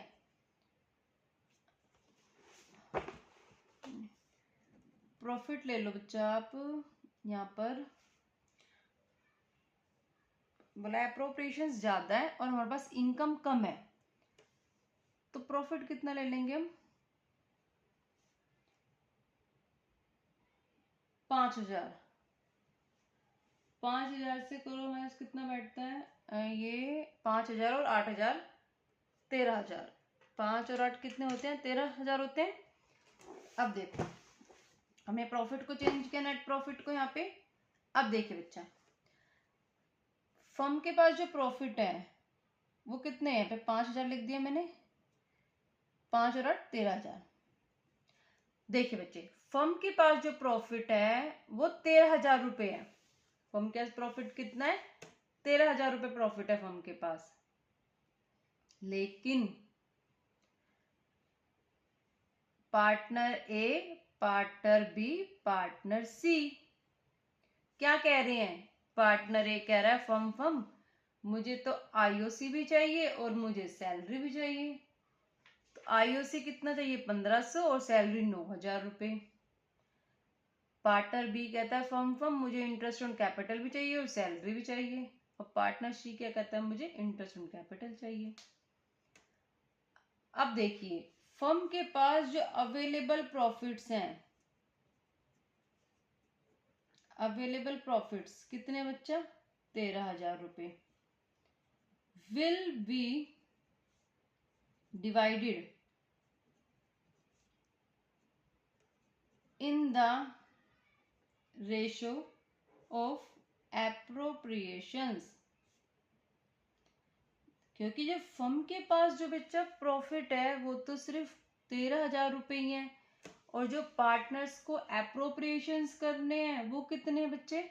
प्रॉफिट ले लो बच्चा आप, यहाँ पर बोला अप्रोप्रिएशन ज्यादा है और हमारे पास इनकम कम है, तो प्रॉफिट कितना ले लेंगे हम? 5,000। 5,000 से करो माइनस कितना बैठता है? ये 5,000 और 8,000, 13,000। 5 और 8 कितने होते हैं? 13,000 होते हैं। अब देखो, हमें प्रॉफिट को चेंज किया, नेट प्रॉफिट को यहाँ पे। अब देखिए बच्चा, फर्म के पास जो प्रॉफिट है वो कितने हैं? पे 5,000 लिख दिया मैंने, 5 और 8 13,000। देखिए बच्चे, फर्म के पास जो प्रॉफिट है वो 13,000 रुपये है। फर्म के पास प्रॉफिट कितना है? 13,000 रुपये प्रॉफिट है फर्म के पास। लेकिन पार्टनर ए, पार्टनर बी, पार्टनर सी क्या कह रहे हैं? पार्टनर ए कह रहा है फर्म मुझे तो आईओसी भी चाहिए और मुझे सैलरी भी चाहिए। तो आईओसी कितना चाहिए? 1,500 और सैलरी 9,000 रुपये। पार्टनर बी कहता है फर्म मुझे इंटरेस्ट ऑन कैपिटल भी चाहिए और सैलरी भी चाहिए। और पार्टनर सी क्या कहता है? मुझे इंटरेस्ट ऑन कैपिटल चाहिए। अब देखिए, फर्म के पास जो अवेलेबल प्रॉफिट्स हैं, अवेलेबल प्रॉफिट्स कितने बच्चा? 13,000 रुपये। Will be divided in the ratio of appropriations. क्योंकि जब फर्म के पास जो बच्चा प्रॉफिट है वो तो सिर्फ 13,000 रुपये ही है, और जो पार्टनर्स को एप्रोप्रिएशंस करने हैं वो कितने हैं बच्चे?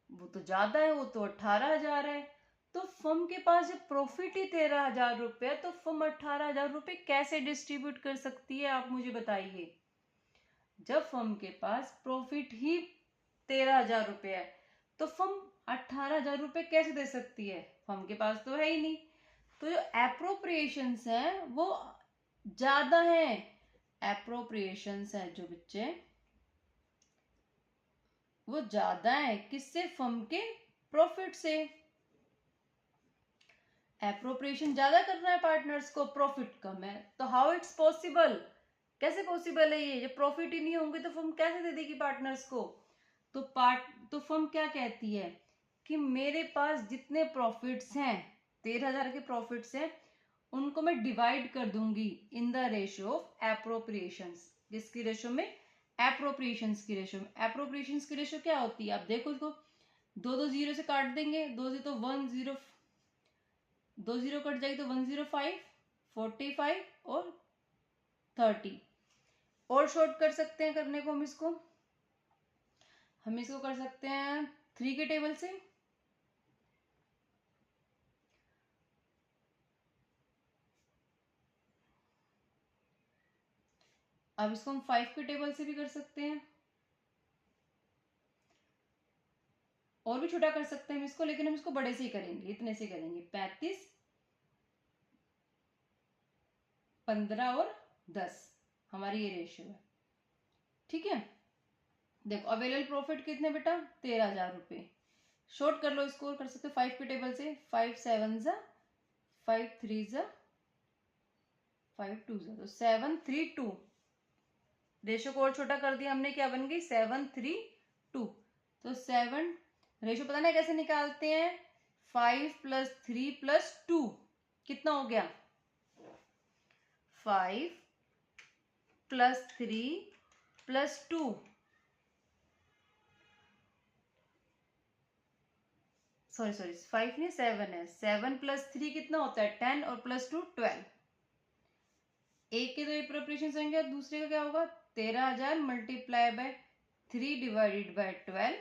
वो तो ज्यादा है, वो तो 18,000 है। तो फर्म के पास जब प्रॉफिट ही 13,000 रुपये है तो फर्म 18,000 रुपये कैसे डिस्ट्रीब्यूट कर सकती है? आप मुझे बताइए। जब फर्म के पास प्रॉफिट ही 13,000 रुपये है तो फर्म 18,000 रुपये कैसे दे सकती है? फर्म के पास तो है ही नहीं। तो जो एप्रोप्रिएशंस है वो ज्यादा है। एप्रोप्रिएशंस है जो बच्चे वो ज्यादा है किससे? फर्म के प्रॉफिट से। एप्रोप्रिएशन ज्यादा करना है पार्टनर्स को, प्रॉफिट कम है, तो हाउ इट्स पॉसिबल? कैसे पॉसिबल है ये? जब प्रॉफिट ही नहीं होंगे तो फर्म कैसे दे देगी पार्टनर्स को? तो फर्म क्या कहती है कि मेरे पास जितने प्रॉफिट्स हैं, 13,000 के प्रॉफिट्स हैं, उनको मैं डिवाइड कर दूंगी in the ratio of appropriations. किसकी रेशियो में? एप्रोप्रिएशंस की रेशियो में। एप्रोप्रिएशंस की रेशियो क्या होती है? आप देखो इसको, दो दो जीरो से काट देंगे, दो से तो 10, 2 जीरो कट जाएगी तो 105, 45 और 30। और शॉर्ट कर सकते हैं करने को हम इसको कर सकते हैं 3 के टेबल से। अब इसको हम 5 के टेबल से भी कर सकते हैं, और भी छोटा कर सकते हैं हम इसको, लेकिन हम इसको बड़े से ही करेंगे, इतने से करेंगे। 35, 15 और 10 हमारी ये रेशियो है, ठीक है। देखो अवेलेबल प्रॉफिट कितने बेटा? 13,000 रुपये। शॉर्ट कर लो इसको, कर सकते हो 5 के टेबल से। 5 7 जा, 5 3 जा, 5 2 जा, तो 7 3 2। रेशियो को और छोटा कर दिया हमने, क्या बन गई? 7 3 2। तो 7, रेशियो पता नहीं कैसे निकालते हैं? 5 + 3 + 2 कितना हो गया? 5 + 3 + 2, सॉरी 5 नहीं 7 है। 7 + 3 कितना होता है? 10 और +2 12। एक के तो एप्रोप्रिएशन होंगे, दूसरे का क्या होगा? 13,000 मल्टीप्लाई बाय 3 डिवाइडेड बाय 12,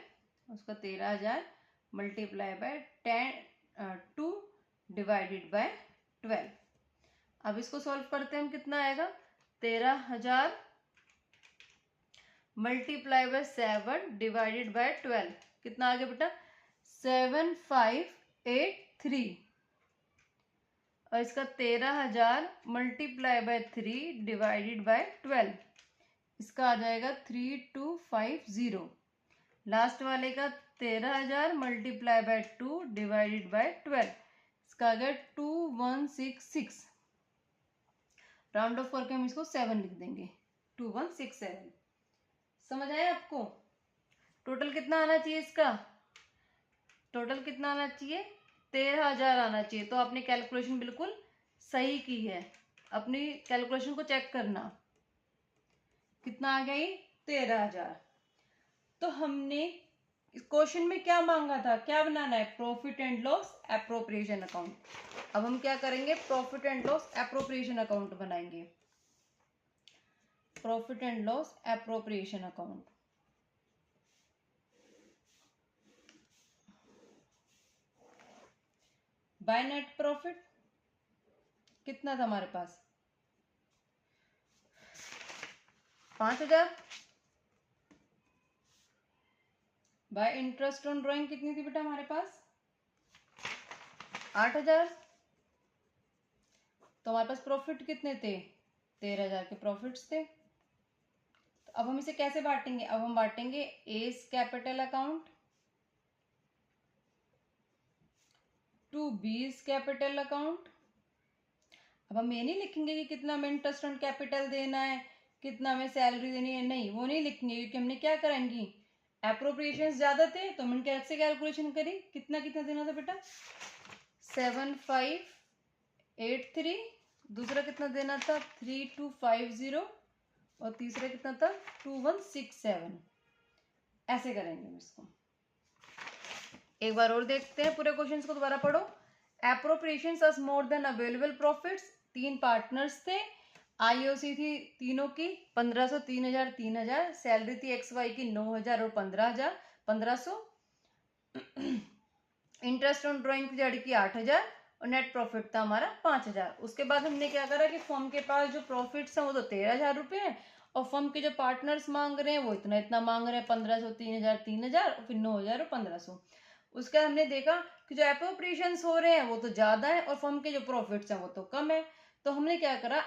उसका 13,000 मल्टीप्लाई बाय 2 डिवाइडेड बाय 12। अब इसको सॉल्व करते हैं हम, कितना आएगा 13,000 मल्टीप्लाई बाय 7 डिवाइडेड बाय 12, कितना आ गया बेटा 7583। और इसका 13,000 मल्टीप्लाई बाय 3 डिवाइडेड बाय 12, इसका आ जाएगा 3250। लास्ट वाले का 13,000 मल्टीप्लाई बाय 2 डिवाइडेड बाय 12, इसका आ गया 2166। राउंड ऑफ करके हम इसको 7 लिख देंगे, 2167। समझ आया आपको? टोटल कितना आना चाहिए इसका? टोटल कितना आना चाहिए 13,000 आना चाहिए। तो आपने कैलकुलेशन बिल्कुल सही की है, अपनी कैलकुलेशन को चेक करना, कितना आ गया ये 13,000। तो हमने इस क्वेश्चन में क्या मांगा था, क्या बनाना है, profit and loss appropriation account. अब हम क्या करेंगे, profit and loss appropriation account बनाएंगे, profit and loss appropriation account. By net profit कितना था हमारे पास 5,000। बाय इंटरेस्ट ऑन ड्राइंग कितनी थी बेटा हमारे पास 8,000। तो हमारे पास प्रॉफिट कितने थे 13,000 के प्रॉफिट्स थे। तो अब हम इसे कैसे बांटेंगे, अब हम बांटेंगे S capital account to B's capital account. अब हम ये नहीं लिखेंगे कि कितना हमें इंटरेस्ट ऑन कैपिटल देना है, कितना हमें सैलरी देनी है, नहीं वो नहीं लिखेंगे, क्योंकि हमने क्या करेंगी एप्रोप्रिएशन ज्यादा थे तो हमने कैसे कैलकुलेशन करी, कितना कितना देना था बेटा 7583, दूसरा कितना देना था 3250 और तीसरा कितना था 2167। ऐसे करेंगे हम इसको। एक बार और देखते हैं, पूरे क्वेश्चंस को दोबारा पढ़ो। Appropriations are more than available profits, 3 partners थे, आईओसी थी तीनों की 1500 3000 3000, सैलरी थी XY की 9000 और 1500, इंटरेस्ट ऑन ड्राइंग की जड़ की 8000 और नेट प्रॉफिट था हमारा 5000। उसके बाद हमने क्या करा कि फर्म के पास जो प्रॉफिट्स हैं वो तो 13,000 रुपये हैं और फर्म के जो पार्टनर्स मांग रहे हैं वो इतना इतना मांग रहे हैं 1500 3000 3000 और फिर 9000 और 1500। उसके बाद हमने देखा कि जो एप्रोप्रिएशंस हो रहे हैं वो तो ज्यादा है और फर्म के जो प्रॉफिट्स हैं वो तो कम है। तो हमने क्या करा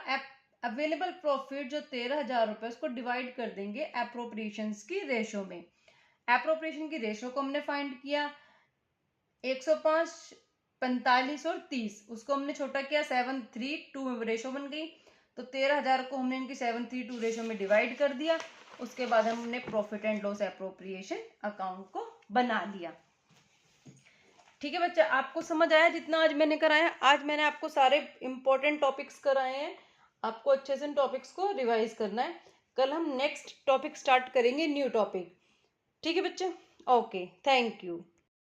अवेलेबल प्रॉफिट जो 13,000 रुपये उसको डिवाइड कर देंगे एप्रोप्रिएशंस की रेशो में। एप्रोप्रिएशन की रेशो को हमने फाइंड किया 105 45 और 30, उसको हमने छोटा किया 7:3:2 रेशो बन गई। तो 13,000 को हमने इनकी 7:3:2 रेशो में डिवाइड कर दिया। उसके बाद हमने profit and loss appropriation account को बना लिया। ठीक है बच्चा, आपको समझ आया जितना आज मैंने कराया? आज मैंने आपको सारे इंपॉर्टेंट टॉपिक्स कराए हैं, आपको अच्छे से इन टॉपिक्स को रिवाइज करना है। कल हम नेक्स्ट टॉपिक स्टार्ट करेंगे, न्यू टॉपिक। ठीक है बच्चे, ओके, थैंक यू।